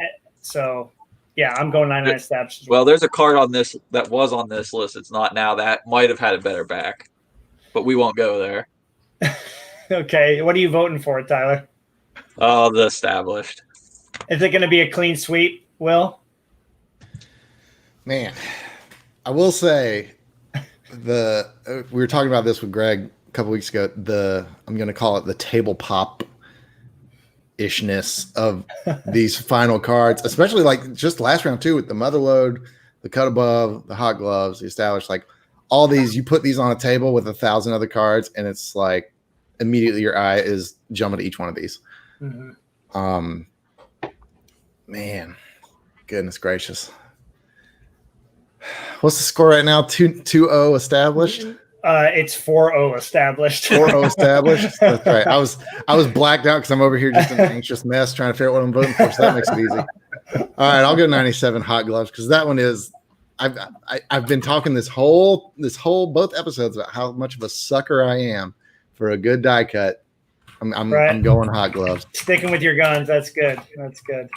yeah, I'm going 99 established. Well, there's a card on this that was on this list. It's not now. That might have had a better back, but we won't go there. Okay, what are you voting for, Tyler? Oh, the established. Is it going to be a clean sweep, Will? Man, I will say we were talking about this with Greg a couple weeks ago. I'm going to call it the table pop ishness of these final cards, especially like just last round too, with the Motherlode, the cut above, the hot gloves, the established, like all these, you put these on a table with 1,000 other cards, and it's like immediately your eye is jumping to each one of these. Man, goodness gracious. What's the score right now? 2-0 established. It's 4-0 established. 4-0 established. That's right. I was blacked out because I'm over here just an anxious mess trying to figure out what I'm voting for. So that makes it easy. All right, I'll go 97 hot gloves because that one is. I've been talking this whole both episodes about how much of a sucker I am for a good die cut. I'm going hot gloves. Sticking with your guns. That's good. That's good.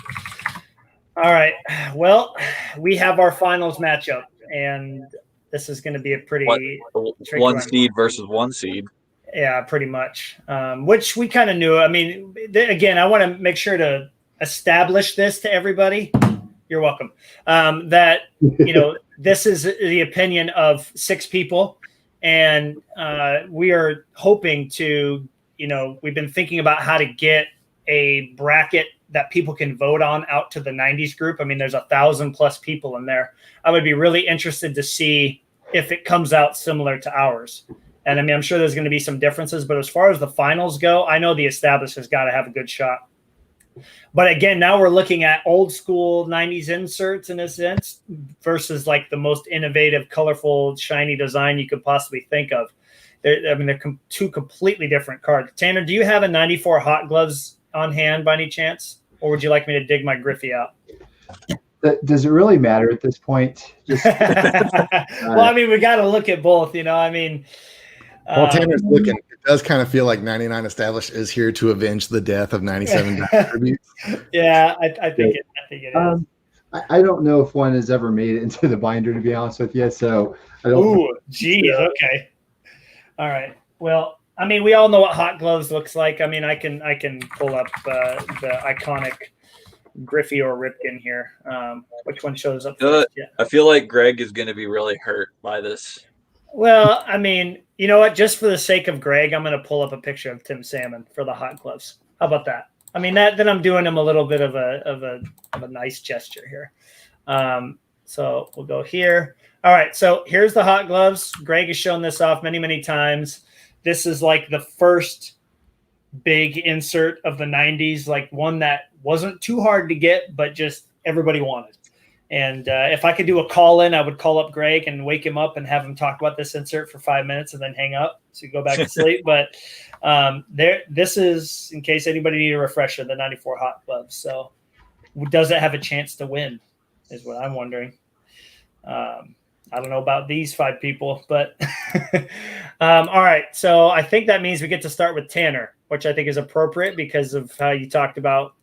All right. Well, we have our finals matchup, and this is going to be a pretty tricky one seed versus one seed. Yeah, pretty much. Which we kind of knew. I mean, again, I want to make sure to establish this to everybody. You're welcome. That this is the opinion of 6 people, and we are hoping to. We've been thinking about how to get a bracket that people can vote on out to the 90s group. I mean, there's 1,000+ people in there. I would be really interested to see if it comes out similar to ours. And I mean, I'm sure there's going to be some differences, but as far as the finals go, I know the established has got to have a good shot. But again, now we're looking at old school 90s inserts in a sense versus like the most innovative, colorful, shiny design you could possibly think of. They're two completely different cards. Tanner, do you have a 94 hot gloves on hand by any chance? Or would you like me to dig my Griffey out? Does it really matter at this point? Well, I mean, we got to look at both, I mean. While Tanner's looking, it does kind of feel like 99 established is here to avenge the death of 97 tributes. Yeah, I think it is. I don't know if one has ever made it into the binder, to be honest with you. So I don't. Ooh, geez. Okay. All right. Well, I mean, we all know what hot gloves looks like. I mean, I can pull up the iconic Griffey or Ripken here. Which one shows up first? Yeah. I feel like Greg is going to be really hurt by this. Well, I mean, you know what? Just for the sake of Greg, I'm going to pull up a picture of Tim Salmon for the hot gloves. How about that? I mean, then I'm doing him a little bit of a nice gesture here. So we'll go here. All right. So here's the hot gloves. Greg has shown this off many, many times. This is like the first big insert of the 90s, like one that wasn't too hard to get, but just everybody wanted. And if I could do a call in, I would call up Greg and wake him up and have him talk about this insert for 5 minutes and then hang up so you go back to sleep. But this is, in case anybody need a refresher, the 94 hot gloves. So does it have a chance to win is what I'm wondering. I don't know about these 5 people, but all right. So I think that means we get to start with Tanner, which I think is appropriate because of how you talked about,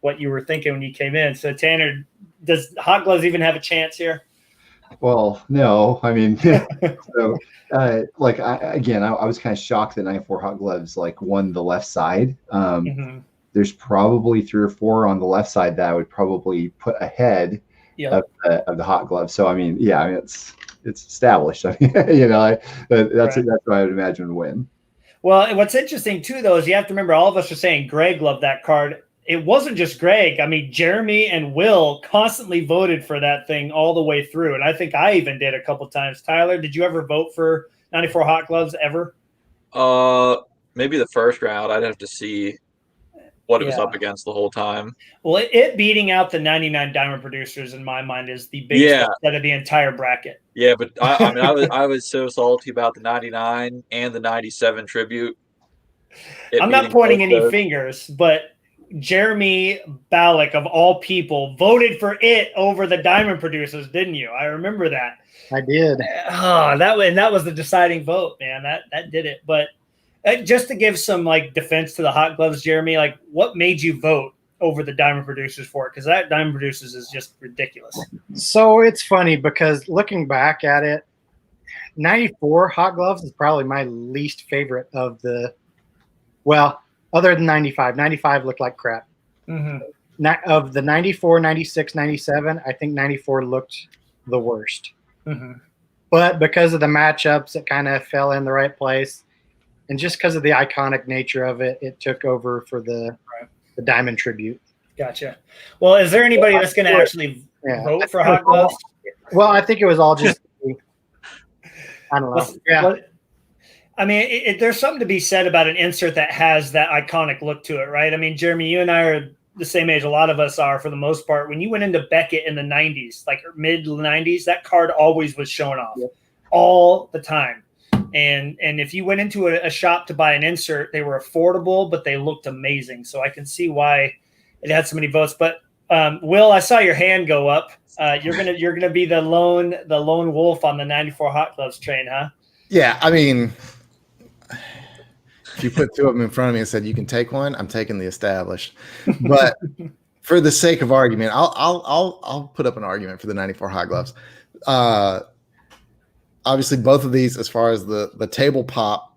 what you were thinking when you came in. So Tanner, does Hot Gloves even have a chance here? Well, no. I mean, so I was kind of shocked that 94 Hot Gloves won the left side. There's probably 3 or 4 on the left side that I would probably put ahead of the Hot Gloves. So I mean, it's established. I mean, that's what I would imagine would win. Well, what's interesting too, though, is you have to remember all of us are saying Greg loved that card. It wasn't just Greg. I mean, Jeremy and Will constantly voted for that thing all the way through. And I think I even did a couple times. Tyler, did you ever vote for 94 Hot Gloves ever? Maybe the first round. I'd have to see what it was up against the whole time. Well, it beating out the 99 Diamond Producers in my mind is the biggest upset of the entire bracket. Yeah, but I was so salty about the 99 and the 97 tribute. I'm not pointing any fingers, but Jeremy Ballack, of all people, voted for it over the Diamond Producers, didn't you? I remember that. I did. Oh, that was the deciding vote, man. That did it. But just to give some defense to the Hot Gloves, Jeremy, what made you vote over the Diamond Producers for it? Because that Diamond Producers is just ridiculous. So it's funny because looking back at it, 94 Hot Gloves is probably my least favorite of the. Well, other than 95. 95 looked like crap. Mm-hmm. Of the 94, 96, 97, I think 94 looked the worst. Mm-hmm. But because of the matchups, it kind of fell in the right place. And just because of the iconic nature of it, it took over for the Diamond Tribute. Gotcha. Well, is there anybody that's going to actually vote for Hot Gloves? Well, I think it was all just I don't know. I mean, there's something to be said about an insert that has that iconic look to it, right? I mean, Jeremy, you and I are the same age. A lot of us are, for the most part. When you went into Beckett in the 90s, mid 90s, that card always was showing off all the time. And if you went into a shop to buy an insert, they were affordable, but they looked amazing. So I can see why it had so many votes. But Will, I saw your hand go up. You're gonna be the lone wolf on the 94 Hot Gloves train, huh? Yeah, I mean, if you put 2 of them in front of me and said you can take one, I'm taking the established. But for the sake of argument, I'll put up an argument for the 94 Hot Gloves. Obviously, both of these, as far as the table pop,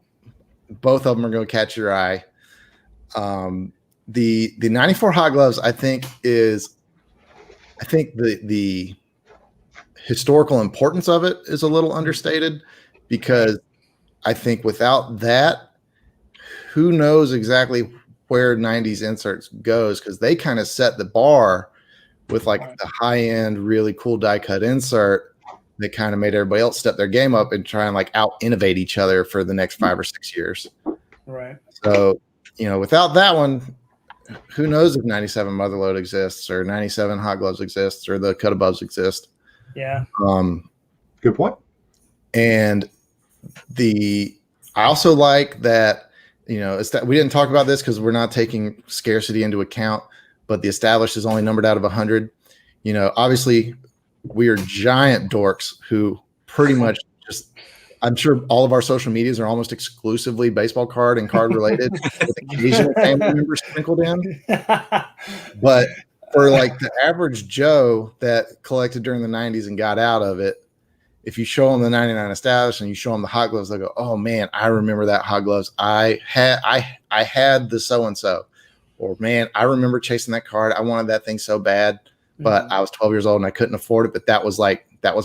both of them are going to catch your eye. The 94 Hot Gloves, I think the historical importance of it is a little understated, because I think without that, who knows exactly where 90s inserts goes, because they kind of set the bar with the high end, really cool die cut insert that kind of made everybody else step their game up and try and out innovate each other for the next 5 or 6 years. Right. So, without that one, who knows if 97 Motherload exists or 97 Hot Gloves exists or the Cut Aboves exist. Yeah. Good point. And I also like that, it's that we didn't talk about this because we're not taking scarcity into account, but the established is only numbered out of 100. Obviously, we are giant dorks who pretty much I'm sure all of our social medias are almost exclusively baseball card and card related, with occasional family members sprinkled in. But for the average Joe that collected during the 90s and got out of it, if you show them the 99 established and you show them the Hot Gloves, they'll go, "Oh man, I remember that Hot Gloves. I had the so-and-so," or "Man, I remember chasing that card. I wanted that thing so bad. But I was 12 years old and I couldn't afford it. But that was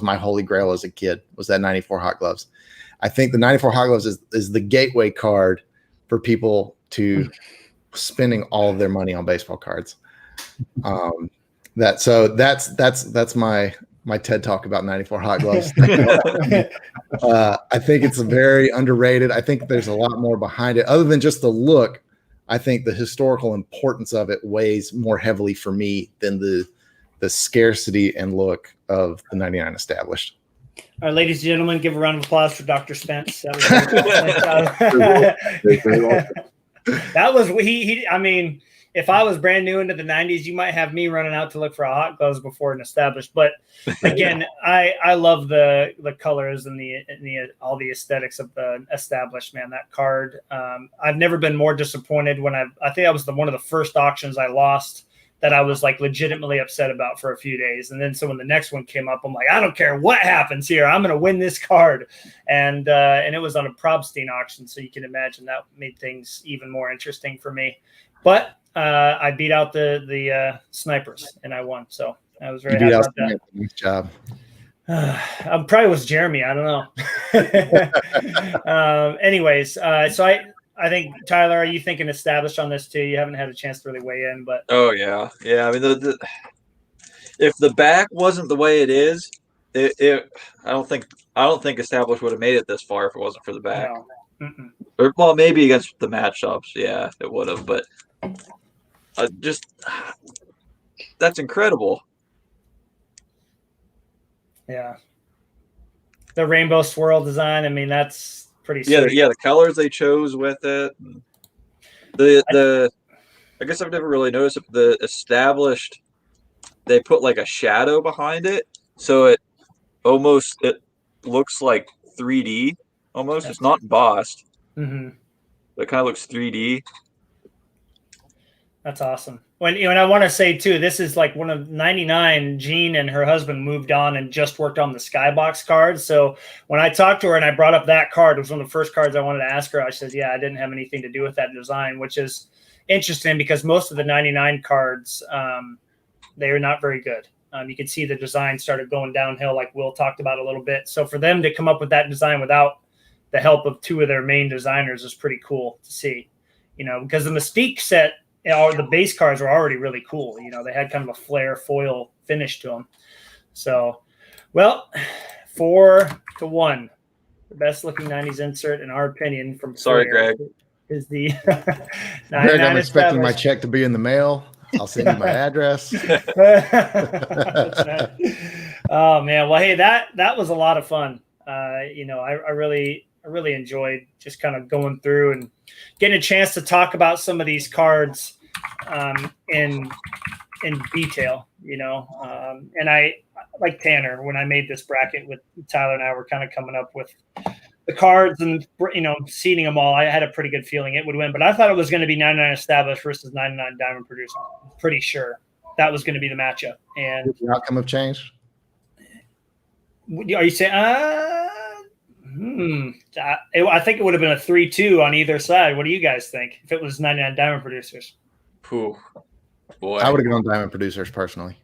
my holy grail as a kid, was that 94 Hot Gloves." I think the 94 Hot Gloves is the gateway card for people to spending all of their money on baseball cards. That's my TED talk about 94 Hot Gloves. I think it's very underrated. I think there's a lot more behind it other than just the look. I think the historical importance of it weighs more heavily for me than the scarcity and look of the 99 established. All right, ladies and gentlemen, give a round of applause for Dr. Spence. That was he. I mean, if I was brand new into the 90s, you might have me running out to look for a hot gloves before an established. But again, I love the colors and the all the aesthetics of the established, man. That card, I've never been more disappointed when I think that was one of the first auctions I lost that I was like legitimately upset about for a few days. And then so when the next one came up, I'm like, I don't care what happens here. I'm going to win this card. And it was on a Probstein auction. So you can imagine that made things even more interesting for me. But I beat out the snipers and I won. So I was very happy about that. Nice job. I probably was Jeremy. I don't know. Anyways, so I think, Tyler, are you thinking established on this too? You haven't had a chance to really weigh in, but oh yeah. I mean, if the back wasn't the way it is, I don't think established would have made it this far if it wasn't for the back. no. Or well, maybe against the matchups, yeah, it would have. But just that's incredible. Yeah. The rainbow swirl design. I mean, that's pretty sweet. Yeah, the colors they chose with it. I guess I've never really noticed it. The established, they put like a shadow behind it, so it looks like 3D almost. It's not embossed. Mm-hmm. It kind of looks 3D. That's awesome. And I want to say too, this is like one of 99. Jean and her husband moved on and just worked on the Skybox cards. So when I talked to her and I brought up that card, it was one of the first cards I wanted to ask her. I said, yeah, I didn't have anything to do with that design, which is interesting because most of the 99 cards, they are not very good. You can see the design started going downhill, like Will talked about a little bit. So for them to come up with that design without the help of two of their main designers is pretty cool to see, because the Mystique set, the base cards were already really cool. They had kind of a flare foil finish to them. So, well, 4-1, the best looking 90s insert in our opinion from Greg, is the Greg, I'm expecting my check to be in the mail. I'll send you my address. Oh man. Well, hey, that was a lot of fun. I really enjoyed just kind of going through and getting a chance to talk about some of these cards in detail, and I like Tanner, when I made this bracket with Tyler and I were kind of coming up with the cards and, seeding them all. I had a pretty good feeling it would win, but I thought it was going to be 99 established versus 99 diamond producer. Pretty sure that was going to be the matchup. And the outcome have changed. Are you saying, I think it would have been a 3-2 on either side. What do you guys think if it was 99 diamond producers? Ooh, boy, I would have gone diamond producers personally.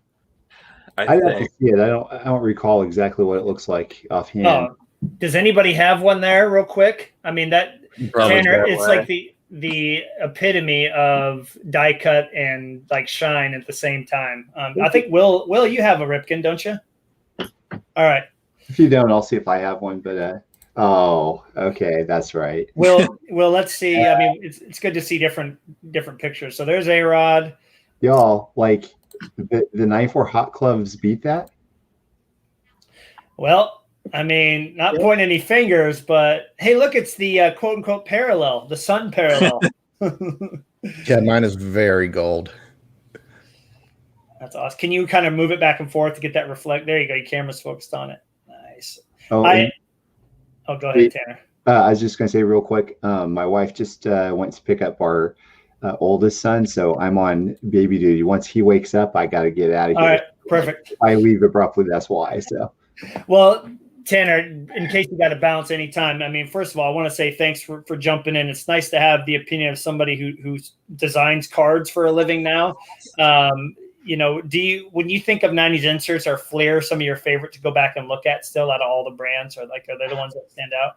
I'd have to see it. I don't recall exactly what it looks like offhand. Oh, does anybody have one there, real quick? I mean, Tanner, it's like the epitome of die cut and like shine at the same time. I think Will, you have a Ripken, don't you? All right. If you don't, I'll see if I have one. But oh, okay, that's right. Well, let's see. I mean, it's good to see different pictures. So there's A-Rod. Y'all, like the 94 hot gloves beat that? Well, I mean, not pointing any fingers, but hey, look, it's the quote unquote parallel, the sun parallel. Yeah, mine is very gold. That's awesome. Can you kind of move it back and forth to get that reflect? There you go. Your camera's focused on it. Nice. Oh, go ahead, Tanner. I was just going to say real quick, my wife just went to pick up our oldest son, so I'm on baby duty. Once he wakes up, I got to get out of here. All right, perfect. If I leave abruptly, that's why. So, well, Tanner, in case you got to bounce anytime, I mean, first of all, I want to say thanks for jumping in. It's nice to have the opinion of somebody who designs cards for a living now. When you think of 90s inserts, are Flair some of your favorite to go back and look at still out of all the brands, or are they the ones that stand out?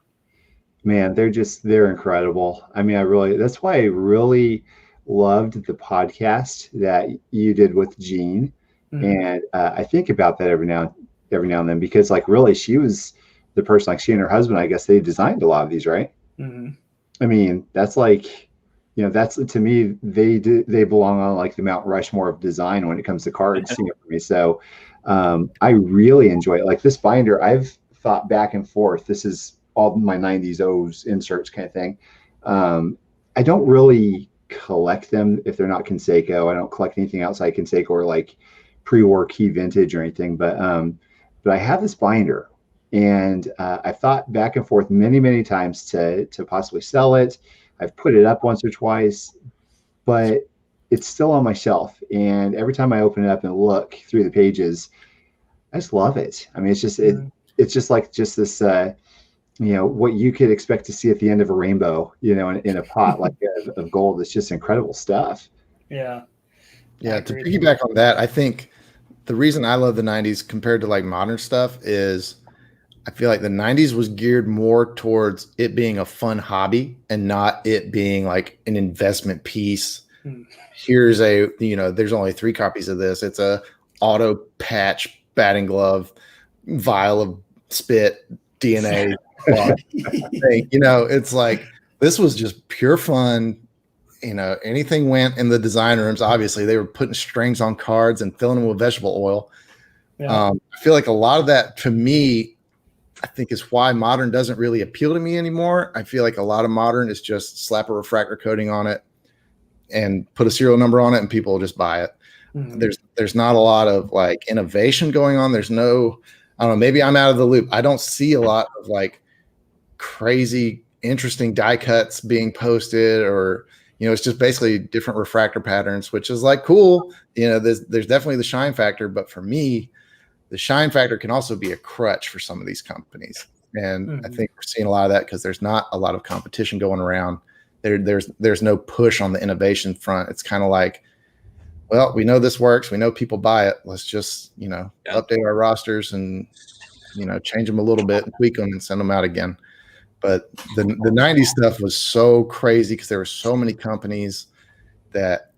Man, they're incredible. I mean, that's why I really loved the podcast that you did with Jean. Mm-hmm. And I think about that every now and then, because really she was the person, like she and her husband, I guess they designed a lot of these, right? Mm-hmm. I mean, that's that's, to me, they belong on like the Mount Rushmore of design when it comes to cards for me. So I really enjoy it. Like this binder, I've thought back and forth. This is all my 90s O's inserts kind of thing. I don't really collect them if they're not Conseco. I don't collect anything outside Conseco or like pre-war key vintage or anything. But I have this binder, and I've thought back and forth many times to possibly sell it. I've put it up once or twice, but it's still on my shelf. And every time I open it up and look through the pages, I just love it. I mean, it's just this, what you could expect to see at the end of a rainbow, in a pot like of gold. It's just incredible stuff. Yeah. Yeah. To piggyback on that, I think the reason I love the 90s compared to like modern stuff is I feel like the 90s was geared more towards it being a fun hobby and not it being like an investment piece. Here's there's only 3 copies of this. It's a auto patch batting glove, vial of spit, DNA. It's like, this was just pure fun. Anything went in the design rooms. Obviously they were putting strings on cards and filling them with vegetable oil. Yeah. I feel like a lot of that, to me, I think is why modern doesn't really appeal to me anymore. I feel like a lot of modern is just slap a refractor coating on it and put a serial number on it and people will just buy it. Mm-hmm. There's not a lot of like innovation going on. There's no, I don't know, maybe I'm out of the loop. I don't see a lot of like crazy, interesting die cuts being posted, or, it's just basically different refractor patterns, which is like cool. There's definitely the shine factor, but for me, the shine factor can also be a crutch for some of these companies. And I think we're seeing a lot of that because there's not a lot of competition going around. There's no push on the innovation front. It's kind of like, well, we know this works. We know people buy it. Let's just, update our rosters and, change them a little bit and tweak them and send them out again. But the 90s stuff was so crazy because there were so many companies that,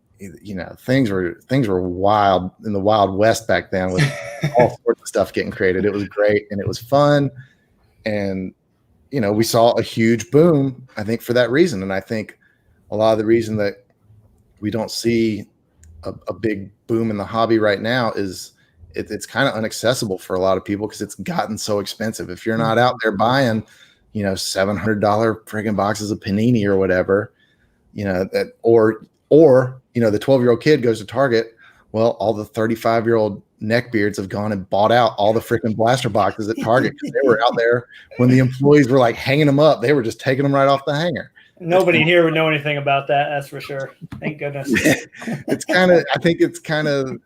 things were wild in the Wild West back then with all sorts of stuff getting created. It was great and it was fun. And, we saw a huge boom, I think, for that reason. And I think a lot of the reason that we don't see a big boom in the hobby right now is it's kind of inaccessible for a lot of people because it's gotten so expensive. If you're not out there buying, $700 friggin' boxes of Panini or whatever, or the 12-year-old kid goes to Target. Well, all the 35-year-old neckbeards have gone and bought out all the freaking blaster boxes at Target because they were out there when the employees were like hanging them up. They were just taking them right off the hanger. Nobody here would know anything about that. That's for sure. Thank goodness. I think it's kind of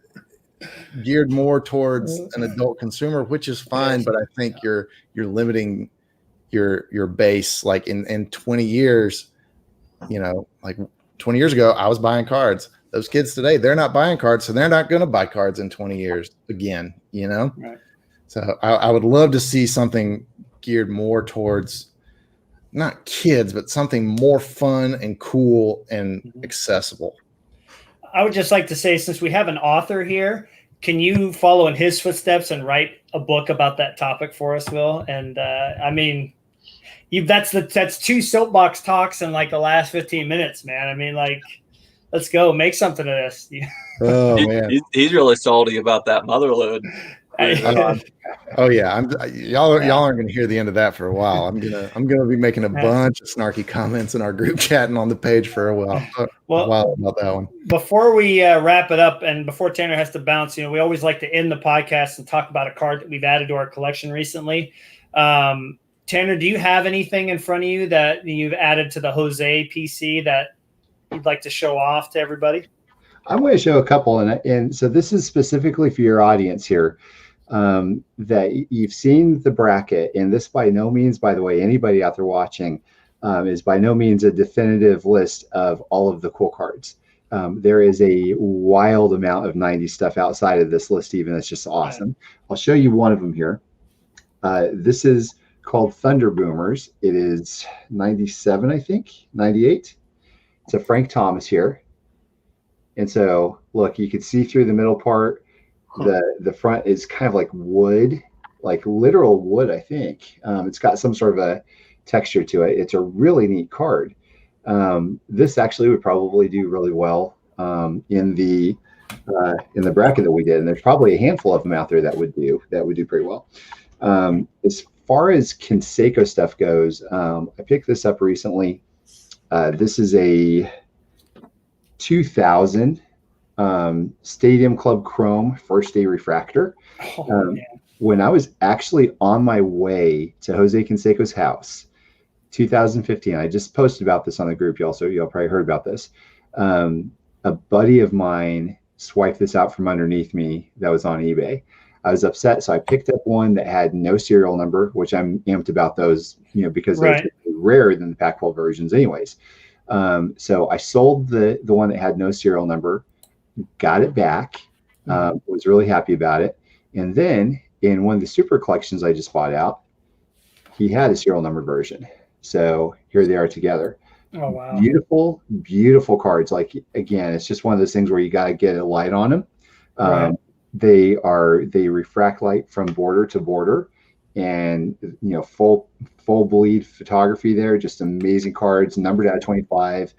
geared more towards an adult consumer, which is fine. But I think you're limiting your base. Like in 20 years, like 20 years ago, I was buying cards. Those kids today, they're not buying cards, so they're not going to buy cards in 20 years again, Right. So I would love to see something geared more towards not kids, but something more fun and cool and accessible. I would just like to say, since we have an author here, can you follow in his footsteps and write a book about that topic for us, Will? And that's 2 soapbox talks in like the last 15 minutes, man. Let's go make something of this. Oh man, he's really salty about that motherload. Oh yeah, y'all aren't going to hear the end of that for a while. I'm gonna be making a bunch of snarky comments in our group chat and on the page for a while. About that one. Before we wrap it up, and before Tanner has to bounce, we always like to end the podcast and talk about a card that we've added to our collection recently. Tanner, do you have anything in front of you that you've added to the Jose PC that you'd like to show off to everybody? I'm going to show a couple, and so this is specifically for your audience here, that you've seen the bracket, and this by no means, by the way, anybody out there watching, is by no means a definitive list of all of the cool cards. There is a wild amount of 90s stuff outside of this list even. It's just awesome. I'll show you one of them here. This is called Thunder Boomers. It is 97, I think, 98. It's a Frank Thomas here. And so, look, you can see through the middle part. The front is kind of like wood, like literal wood, I think. It's got some sort of a texture to it. It's a really neat card. This actually would probably do really well in the bracket that we did. And there's probably a handful of them out there that would do pretty well. As far as Conseco stuff goes, I picked this up recently. This is a 2000 Stadium Club Chrome first day refractor. Oh, When I was actually on my way to Jose Canseco's house, 2015, I just posted about this on the group, y'all, so y'all probably heard about this. A buddy of mine swiped this out from underneath me that was on eBay. I was upset, so I picked up one that had no serial number, which I'm amped about those, because they're rarer than the Pac-12 versions anyways. So I sold the one that had no serial number, got it back, was really happy about it. And then in one of the super collections I just bought out, he had a serial number version. So here they are together. Oh, wow. Beautiful, beautiful cards. Like, again, it's just one of those things where you got to get a light on them. Right. They refract light from border to border, and full bleed photography there. Just amazing cards, numbered out of 25.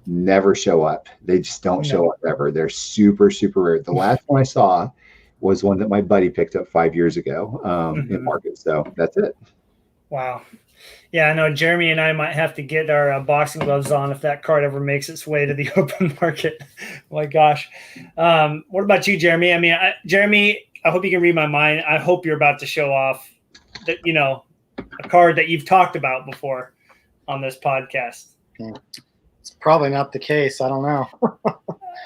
Never show up. They just don't show up ever. They're super, super rare. The last one I saw was one that my buddy picked up 5 years ago in market. So that's it. Wow. Yeah, I know Jeremy and I might have to get our boxing gloves on if that card ever makes its way to the open market. Oh my gosh. What about you, Jeremy? I mean, Jeremy, I hope you can read my mind. I hope you're about to show off that, a card that you've talked about before on this podcast. It's probably not the case. I don't know.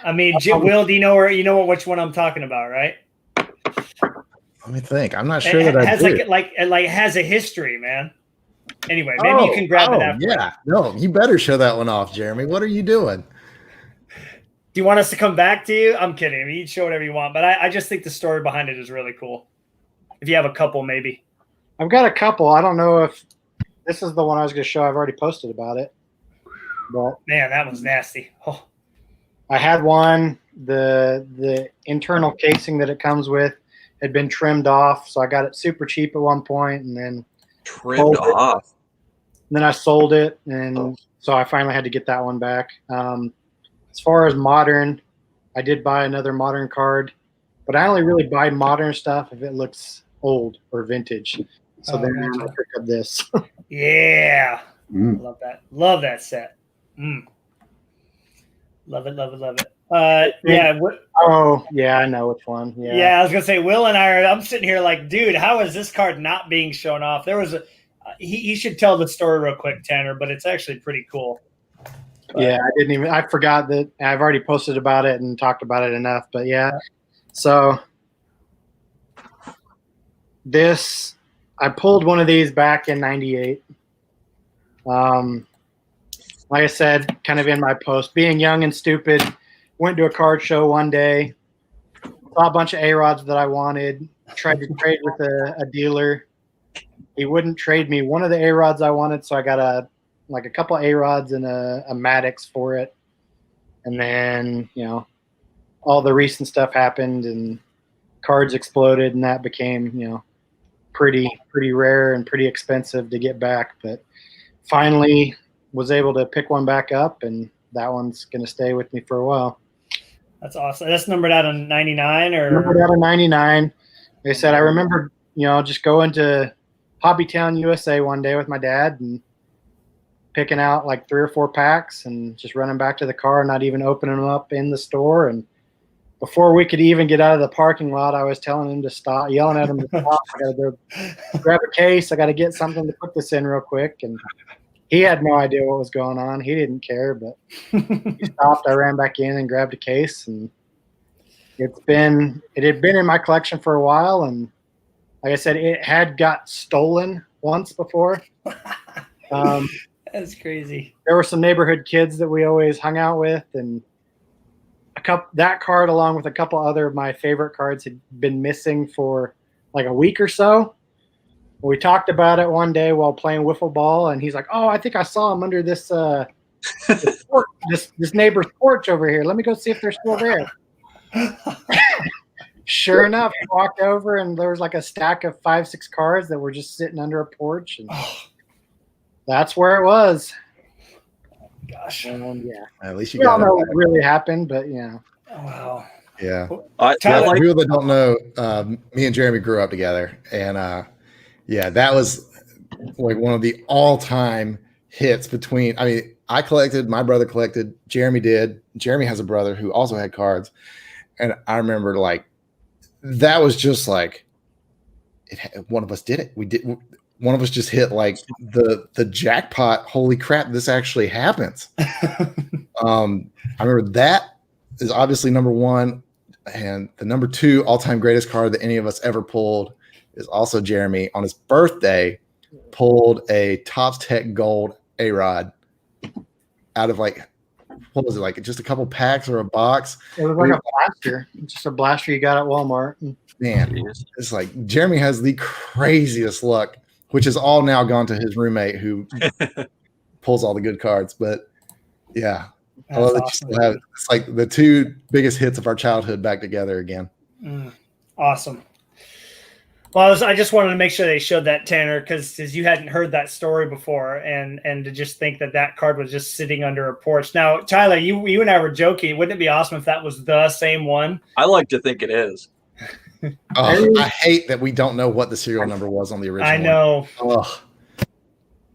I mean, Will, do you know which one I'm talking about, right? Let me think. I'm not sure that I has do. like has a history, man. Anyway, maybe you can grab it after. Yeah, no, you better show that one off, Jeremy. What are you doing? Do you want us to come back to you? I'm kidding. I mean, you can show whatever you want, but I just think the story behind it is really cool. If you have a couple, maybe. I've got a couple. I don't know if this is the one I was going to show. I've already posted about it. But man, that was nasty. Oh. I had one. The internal casing that it comes with had been trimmed off, so I got it super cheap at one point, and then Trimmed off. Then I sold it, and so I finally had to get that one back. As far as modern, I did buy another modern card, but I only really buy modern stuff if it looks old or vintage. So then I pick up this. Yeah. Love that. Love that set. Love it, love it, love it. Yeah. Oh, yeah, I know which one. Yeah, I was gonna say Will and I'm sitting here like, dude, how is this card not being shown off? There was he should tell the story real quick, Tanner, but it's actually pretty cool. Yeah, I forgot that I've already posted about it and talked about it enough, but yeah. So I pulled one of these back in 98. Like I said, kind of in my post, being young and stupid, went to a card show one day, saw a bunch of A-Rods that I wanted, tried to trade with a dealer. He wouldn't trade me one of the A-Rods I wanted, so I got a couple A-Rods and a Maddox for it. And then, all the recent stuff happened and cards exploded, and that became, pretty rare and pretty expensive to get back. But finally was able to pick one back up, and that one's going to stay with me for a while. That's awesome. That's numbered out of 99 or numbered out of 99. They said, I remember, just going to Hobbytown, USA one day with my dad and picking out like 3 or 4 packs and just running back to the car, not even opening them up in the store. And before we could even get out of the parking lot, I was telling him to stop, yelling at him to stop. I got to go grab a case. I got to get something to put this in real quick. And he had no idea what was going on. He didn't care, but he stopped. I ran back in and grabbed a case, and it had been in my collection for a while. And like I said, it had got stolen once before. That's crazy. There were some neighborhood kids that we always hung out with, and that card, along with a couple other of my favorite cards, had been missing for like a week or so. We talked about it one day while playing wiffle ball, and he's like, "Oh, I think I saw him under this this neighbor's porch over here. Let me go see if they're still there." Sure enough, I walked over, and there was like a stack of 5-6 cards that were just sitting under a porch, and that's where it was. Gosh. Yeah. At least you We all got know it. what really happened, but Wow. Yeah. I Yeah, like for people that don't know, me and Jeremy grew up together, and that was like one of the all-time hits between. I mean, I collected, my brother collected, Jeremy did. Jeremy has a brother who also had cards, and I remember like that was just like one of us did it. We did. One of us just hit like the jackpot. Holy crap! This actually happens. I remember that is obviously number one, and the number two all-time greatest card that any of us ever pulled is also Jeremy on his birthday. Pulled a Topps Tech Gold A-Rod out of like, what was it, like just a couple packs or a box? It was like a blaster, just a blaster you got at Walmart. Man, it's like Jeremy has the craziest luck, which is all now gone to his roommate who pulls all the good cards. But yeah, I love that you still have it's like the two biggest hits of our childhood back together again. Awesome. Well, I just wanted to make sure they showed that, Tanner, because you hadn't heard that story before, and to just think that card was just sitting under a porch. Now, Tyler, you and I were joking. Wouldn't it be awesome if that was the same one? I like to think it is. I hate that we don't know what the serial number was on the original. I know.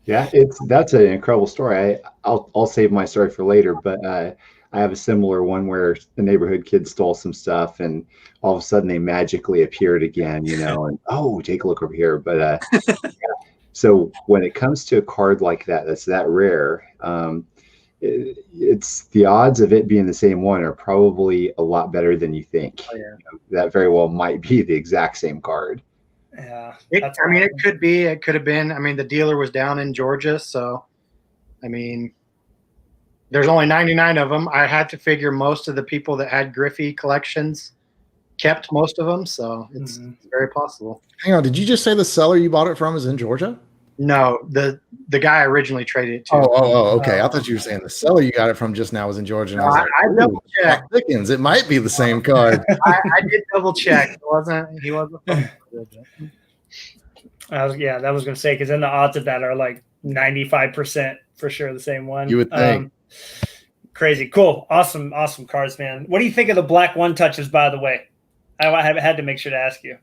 Yeah, that's an incredible story. I'll save my story for later, but I have a similar one where the neighborhood kids stole some stuff, and all of a sudden they magically appeared again, and oh, take a look over here. But so when it comes to a card like that, that's that rare, it's the odds of it being the same one are probably a lot better than you think. Oh, yeah. That very well might be the exact same card. Yeah. It could be. It could have been. I mean, the dealer was down in Georgia, so I mean, there's only 99 of them. I had to figure most of the people that had Griffey collections kept most of them, so it's very possible. Hang on, did you just say the seller you bought it from is in Georgia? No, the guy I originally traded it to. Oh, okay. I thought you were saying the seller you got it from just now was in Georgia. And I was like, I double checked. Dickens, it might be the same card. I did double check. He wasn't from Georgia. That was going to say, because then the odds of that are like 95% for sure the same one. You would think. Crazy. Cool. Awesome cards, man. What do you think of the black one touches, by the way? I had to make sure to ask you.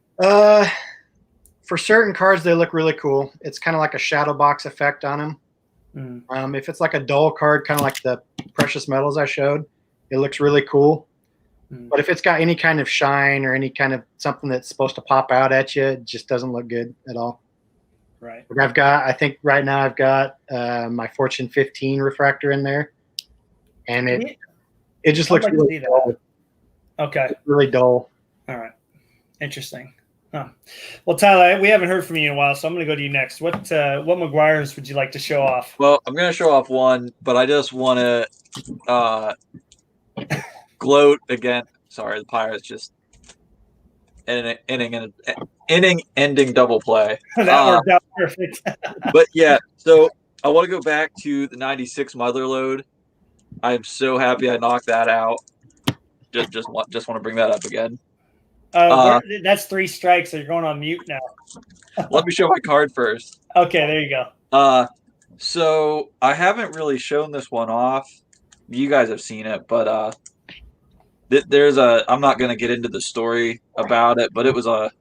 For certain cards, they look really cool. It's kind of like a shadow box effect on them. If it's like a dull card, kind of like the precious metals I showed, it looks really cool. But if it's got any kind of shine or any kind of something that's supposed to pop out at you, it just doesn't look good at all. Right. I think right now I've got my Fortune 15 refractor in there, and it just looks really dull. Okay. It's really dull. All right. Interesting. Huh. Well, Tyler, we haven't heard from you in a while, so I'm going to go to you next. What McGuire's would you like to show off? Well, I'm going to show off one, but I just want to gloat again. Sorry, the Pirates just inning-ending double play. That worked out perfect. But yeah, so I want to go back to the 96 Motherlode. I'm so happy I knocked that out. Just want to bring that up again. That's 3 strikes, so you're going on mute now. Let me show my card first. Okay, there you go. So I haven't really shown this one off. You guys have seen it, but I'm not going to get into the story about it, but it was a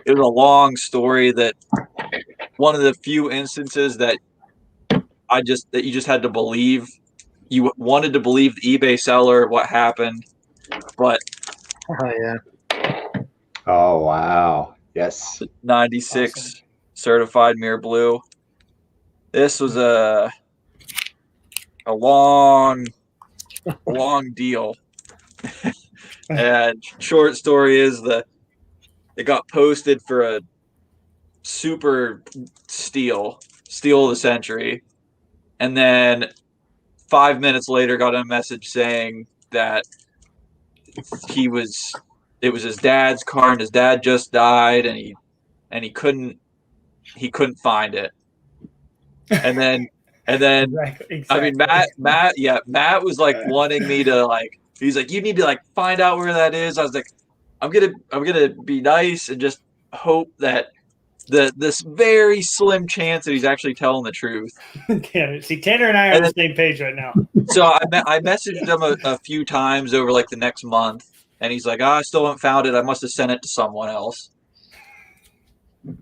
long story that one of the few instances that you just had to believe. You wanted to believe the eBay seller, what happened, but Oh yeah. Oh wow. Yes. 96 Awesome. certified mirror blue. This was a long deal. And short story is it got posted for a super steal of the century, and then 5 minutes later got a message saying that it was his dad's car and his dad just died, and he couldn't find it. And then Exactly. I mean, Matt was like wanting me to he's like, you need to find out where that is. I was like, I'm gonna be nice and just hope that this very slim chance that he's actually telling the truth. See, Tanner and I are on the same page right now. So I messaged him a few times over the next month, and he's like, I still haven't found it. I must have sent it to someone else.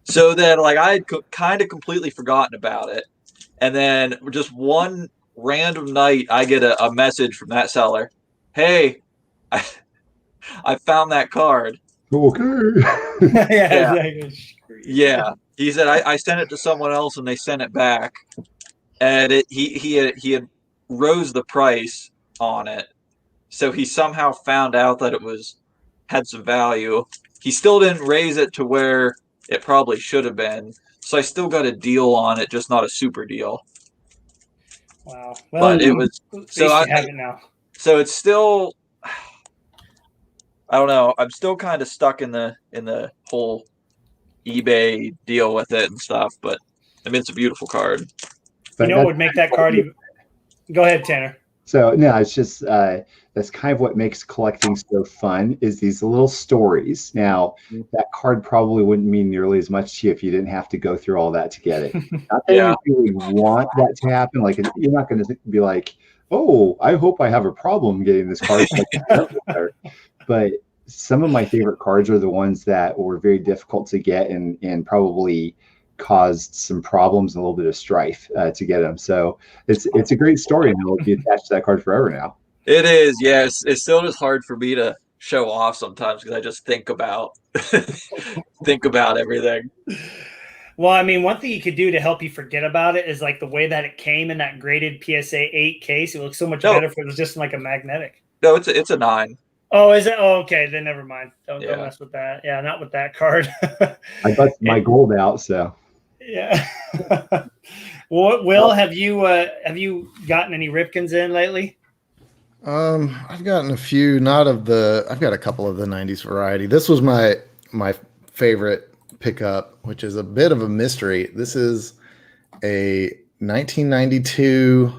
So then I had kind of completely forgotten about it. And then just one random night, I get a message from that seller. Hey, I found that card. Okay. Yeah. Yeah. He said I sent it to someone else and they sent it back. And he had rose the price on it. So he somehow found out that had some value. He still didn't raise it to where it probably should have been. So I still got a deal on it, just not a super deal. Wow. But it was so I have it now. So it's still, I don't know. I'm still kind of stuck in the whole eBay deal with it and stuff. But I mean, it's a beautiful card. You know what would make that card even? Go ahead, Tanner. So no, it's just that's kind of what makes collecting so fun is these little stories. Now that card probably wouldn't mean nearly as much to you if you didn't have to go through all that to get it. Not that you really want that to happen. Like you're not going to be like, oh, I hope I have a problem getting this card. But some of my favorite cards are the ones that were very difficult to get and probably caused some problems and a little bit of strife to get them. So it's a great story, and it'll be attached to that card forever now. It is, yes. It's still just hard for me to show off sometimes because I just think about everything. Well, I mean, one thing you could do to help you forget about it is like the way that it came in that graded PSA 8 case. It looks so much better if it was just like a magnetic. No, it's a 9. Oh, is it? Oh, okay. Then never mind. Don't mess with that. Yeah, not with that card. I got my gold out, so. Yeah. Well, Will, have you gotten any Ripkins in lately? I've gotten a few. I've got a couple of the '90s variety. This was my favorite pickup, which is a bit of a mystery. This is a 1992.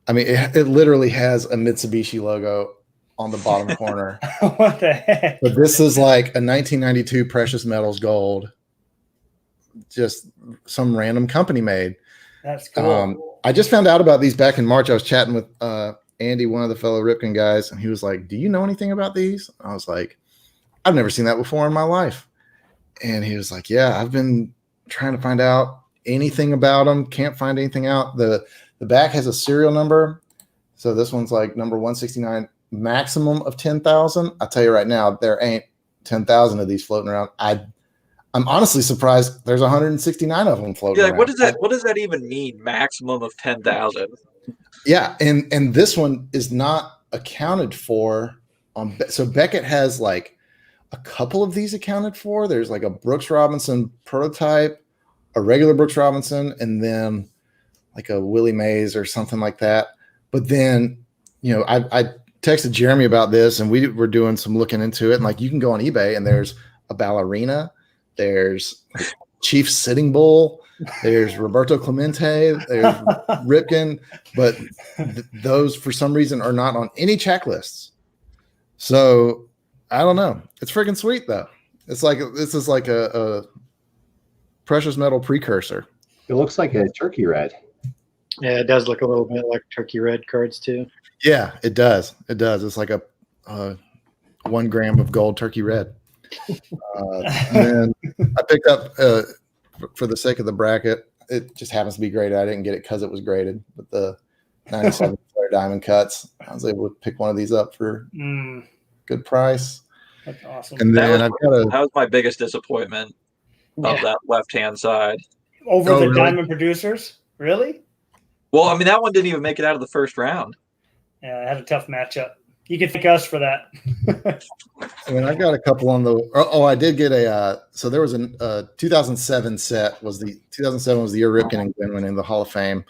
I mean, it literally has a Mitsubishi logo on the bottom corner. What the heck? But this is like a 1992 Precious Metals Gold. Just some random company made. That's cool. I just found out about these back in March. I was chatting with Andy, one of the fellow Ripken guys, and he was like, "Do you know anything about these?" I was like, "I've never seen that before in my life." And he was like, "Yeah, I've been trying to find out anything about them. Can't find anything out." The back has a serial number. So this one's like number 169, maximum of 10,000. I'll tell you right now, there ain't 10,000 of these floating around. I'm honestly surprised there's 169 of them floating around. What does that even mean? Maximum of 10,000. Yeah, and this one is not accounted for on. So Beckett has like a couple of these accounted for. There's like a Brooks Robinson prototype, a regular Brooks Robinson, and then like a Willie Mays or something like that. But then, I texted Jeremy about this, and we were doing some looking into it. And like, you can go on eBay, and there's a Ballerina, there's Chief Sitting Bull, there's Roberto Clemente, there's Ripken, but those for some reason are not on any checklists. So I don't know. It's freaking sweet though. It's like this is like a precious metal precursor. It looks like a turkey red. Yeah, it does look a little bit like turkey red cards too. Yeah, it does. It does. It's like a 1 gram of gold turkey red. And I picked up for the sake of the bracket. It just happens to be graded. I didn't get it because it was graded, but the 97 Flair Diamond Cuts. I was able to pick one of these up for good price. That's awesome. And then that was my biggest disappointment of that left-hand side. Over the Diamond Producers? Really? Well, I mean, that one didn't even make it out of the first round. Yeah, it had a tough matchup. You can thank us for that. I mean, I got a couple on the. Oh, I did get a. So there was a 2007 set. 2007 was the year Ripken and Glenn went in the Hall of Fame,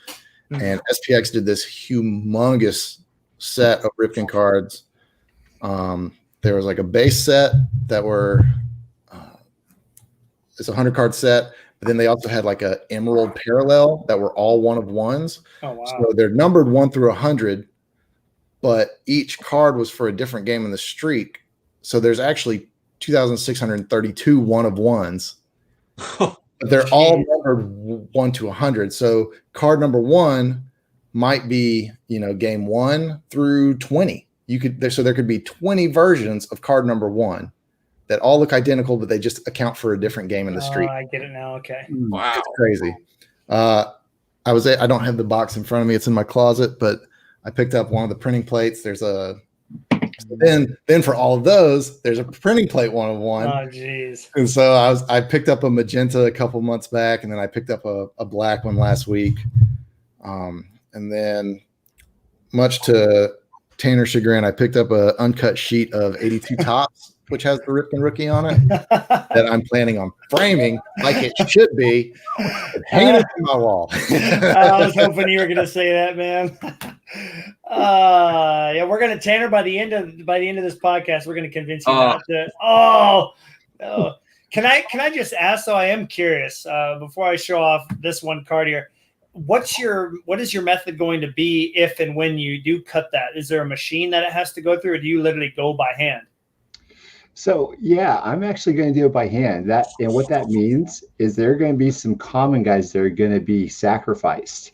and SPX did this humongous set of Ripken cards. There was like a base set that were. It's a 100 card set, but then they also had like a Emerald Parallel that were all 1 of 1s. Oh wow! So they're numbered 1 through 100. But each card was for a different game in the streak. So there's actually 2,632 1 of 1s. But they're all numbered 1 to 100. So card number 1 might be, game 1 through 20. So there could be 20 versions of card number 1 that all look identical, but they just account for a different game in the streak. I get it now. Okay. Wow. It's crazy. I don't have the box in front of me. It's in my closet, but I picked up one of the printing plates. Then for all of those, there's a printing plate 101. Oh, geez. And so I picked up a magenta a couple months back, and then I picked up a black one last week. And then, much to Tanner's chagrin, I picked up an uncut sheet of 82 Tops, which has the Ripken rookie on it, that I'm planning on framing like it should be, and hanging it on my wall. I was hoping you were going to say that, man. Yeah, we're going to Tanner by the end of this podcast. We're going to convince you not to. Oh, no. Can I just ask? though? I am curious. Before I show off this one card here, what is your method going to be if and when you do cut that? Is there a machine that it has to go through, or do you literally go by hand? So yeah, I'm actually going to do it by hand. And what that means is there are going to be some common guys that are going to be sacrificed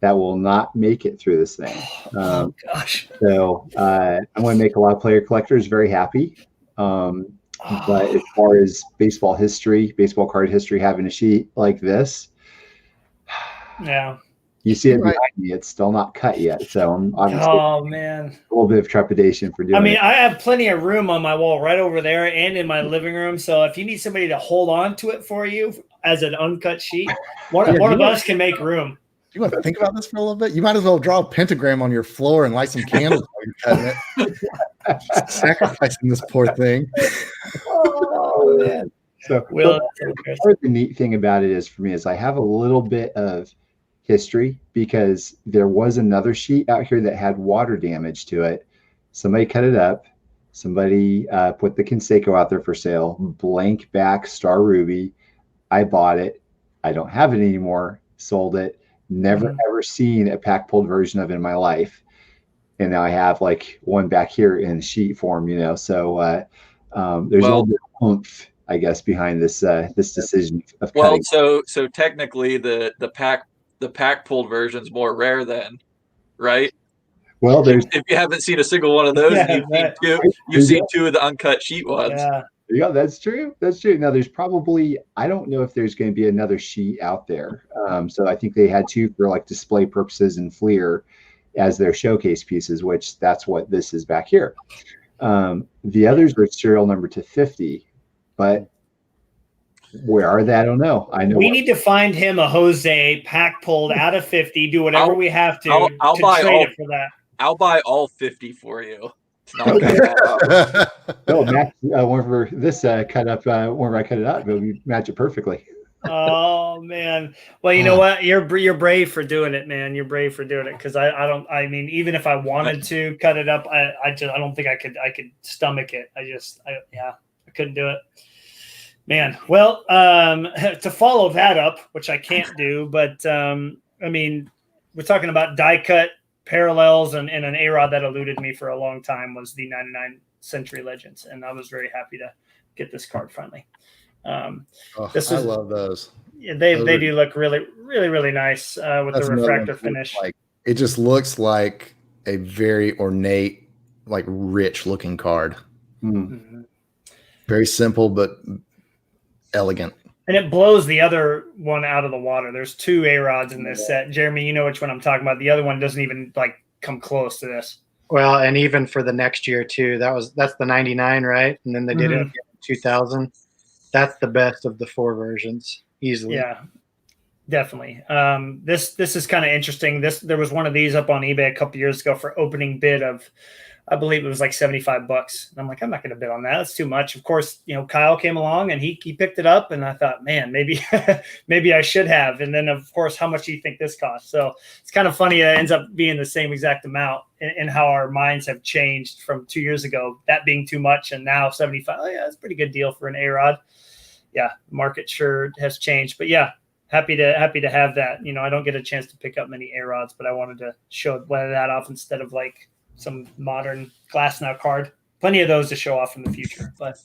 that will not make it through this thing. Oh gosh. So I'm going to make a lot of player collectors very happy. But as far as baseball card history, having a sheet like this, yeah, you see it behind me. It's still not cut yet, so I'm obviously man, a little bit of trepidation for doing. I mean, it. I have plenty of room on my wall right over there and in my living room. So if you need somebody to hold on to it for you as an uncut sheet, one of us can make room. You want to think about this for a little bit? You might as well draw a pentagram on your floor and light some candles while you're cutting it. Sacrificing this poor thing. Oh man! So part of the neat thing about it is for me is I have a little bit of history because there was another sheet out here that had water damage to it. Somebody cut it up. Somebody put the Conseco out there for sale. Blank back Star Ruby. I bought it. I don't have it anymore. Sold it. Never ever seen a pack pulled version of it in my life. And now I have like one back here in sheet form, So there's a little bit of oomph, I guess, behind this decision of cutting. So technically the pack pulled version's more rare then, right? Well, if you haven't seen a single one of those, you've seen two of the uncut sheet ones. Yeah, that's true. Now there's probably, I don't know if there's going to be another sheet out there. So I think they had two for like display purposes and Fleer as their showcase pieces, which that's what this is back here. The others are serial number to 50, but where are they? I don't know. I know we need to find him a Jose pack pulled out of 50. Do whatever we have to. I'll buy trade it for that. I'll buy all 50 for you. It's not gonna no, Matt, whenever this cut up, whenever I cut it up, it'll match it perfectly. Oh man! Well, you know what? You're brave for doing it, man. You're brave for doing it because I mean, even if I wanted to cut it up, I don't think I could stomach it. I couldn't do it. Man, well, to follow that up, which I can't do, but I mean, we're talking about die cut parallels and an A-Rod that eluded me for a long time was the 99 Century Legends, and I was very happy to get this card finally. I love those. Yeah, they do look really, really, really nice with the refractor finish. It just looks like a very ornate, like rich looking card. Mm-hmm. Very simple, but elegant. And it blows the other one out of the water. There's two A-Rods in this set. Jeremy, you know which one I'm talking about. The other one doesn't even come close to this. Well, and even for the next year too, that's the 99, right? And then they did it in 2000. That's the best of the four versions, easily. Yeah, definitely. This is kind of interesting. There was one of these up on eBay a couple years ago for opening bid of, I believe it was like $75. And I'm like, I'm not going to bid on that. That's too much. Of course, Kyle came along and he picked it up, and I thought, man, maybe I should have. And then of course, how much do you think this costs? So it's kind of funny. It ends up being the same exact amount, and how our minds have changed from 2 years ago, that being too much. And now 75. Oh yeah, that's a pretty good deal for an A-Rod. Yeah. Market sure has changed, but yeah, happy to have that. I don't get a chance to pick up many A-Rods, but I wanted to show that off instead of like some modern Glassnow card. Plenty of those to show off in the future. But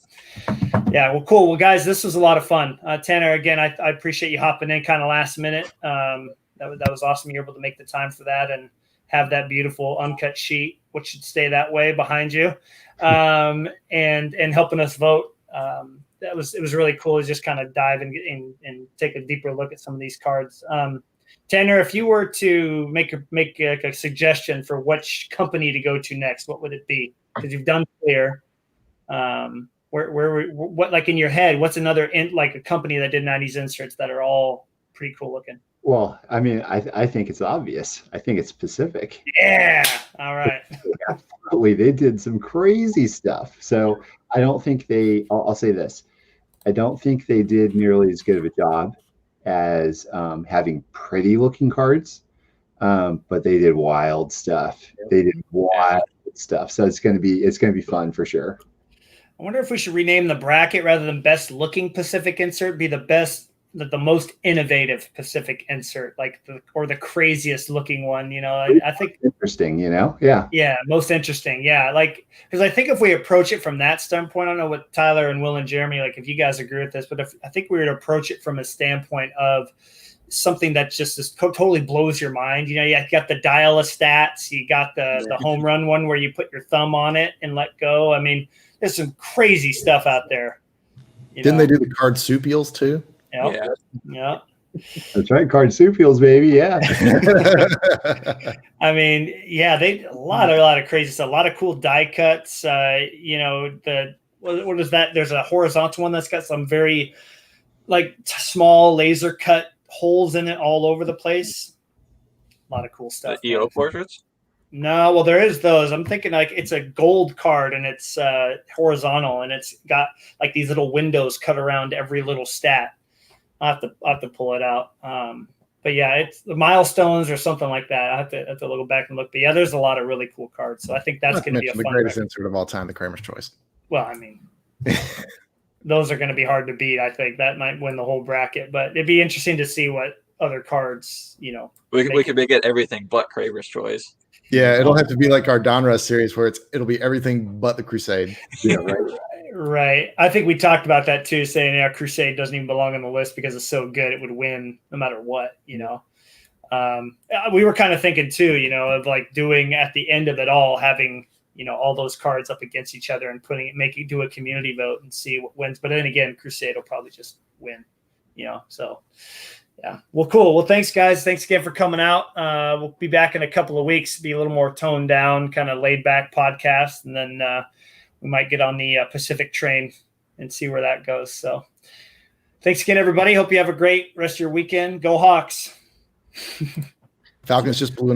yeah, well, cool. Well, guys, this was a lot of fun. Tanner, again, I appreciate you hopping in kind of last minute. That was awesome. You're able to make the time for that and have that beautiful uncut sheet, which should stay that way behind you, and helping us vote. It was really cool to just kind of dive and take a deeper look at some of these cards. Tanner, if you were to make a suggestion for which company to go to next, what would it be? Because you've done Clear. What like in your head? What's another like a company that did 90s inserts that are all pretty cool looking? Well, I mean, I think it's obvious. I think it's Pacific. Yeah. All right. Absolutely, they did some crazy stuff. So I don't think I'll say this. I don't think they did nearly as good of a job as having pretty looking cards, but they did wild stuff. They did wild stuff. So it's gonna be fun for sure. I wonder if we should rename the bracket rather than best looking Pacific insert, be the most innovative Pacific insert, like or the craziest looking one. I think Interesting, yeah. Yeah, most interesting. Yeah, like because I think if we approach it from that standpoint, I don't know what Tyler and Will and Jeremy like if you guys agree with this, but I think we were to approach it from a standpoint of something that just totally blows your mind. You got the dial of stats, you got the home run one where you put your thumb on it and let go. I mean, there's some crazy stuff out there. Didn't they do the card soupials too? Yep. Yeah. That's right, card soupials, baby. Yeah. I mean, yeah, they a lot of crazy stuff, a lot of cool die cuts. What is that? There's a horizontal one that's got some very like small laser cut holes in it all over the place. A lot of cool stuff. The EO portraits? No, well, there is those. I'm thinking like it's a gold card and it's horizontal and it's got like these little windows cut around every little stat. I'll have to pull it out. But yeah, it's the milestones or something like that. I have to go back and look. But yeah, there's a lot of really cool cards. So I think that's going to be a fun the greatest insert of all time, the Kramer's Choice. Well, I mean, those are going to be hard to beat. I think that might win the whole bracket. But it'd be interesting to see what other cards, We could make it everything but Kramer's Choice. Yeah, it'll have to be like our Donruss series where it'll be everything but the Crusade. Yeah, right. Right. I think we talked about that too, saying Crusade doesn't even belong on the list because it's so good it would win no matter what, We were kind of thinking too, of like doing at the end of it all, having, all those cards up against each other and do a community vote and see what wins. But then again, Crusade will probably just win, so yeah. Well, cool. Well, thanks guys. Thanks again for coming out. We'll be back in a couple of weeks, be a little more toned down, kind of laid back podcast. And then, we might get on the Pacific train and see where that goes. So thanks again, everybody. Hope you have a great rest of your weekend. Go Hawks. Falcons just blew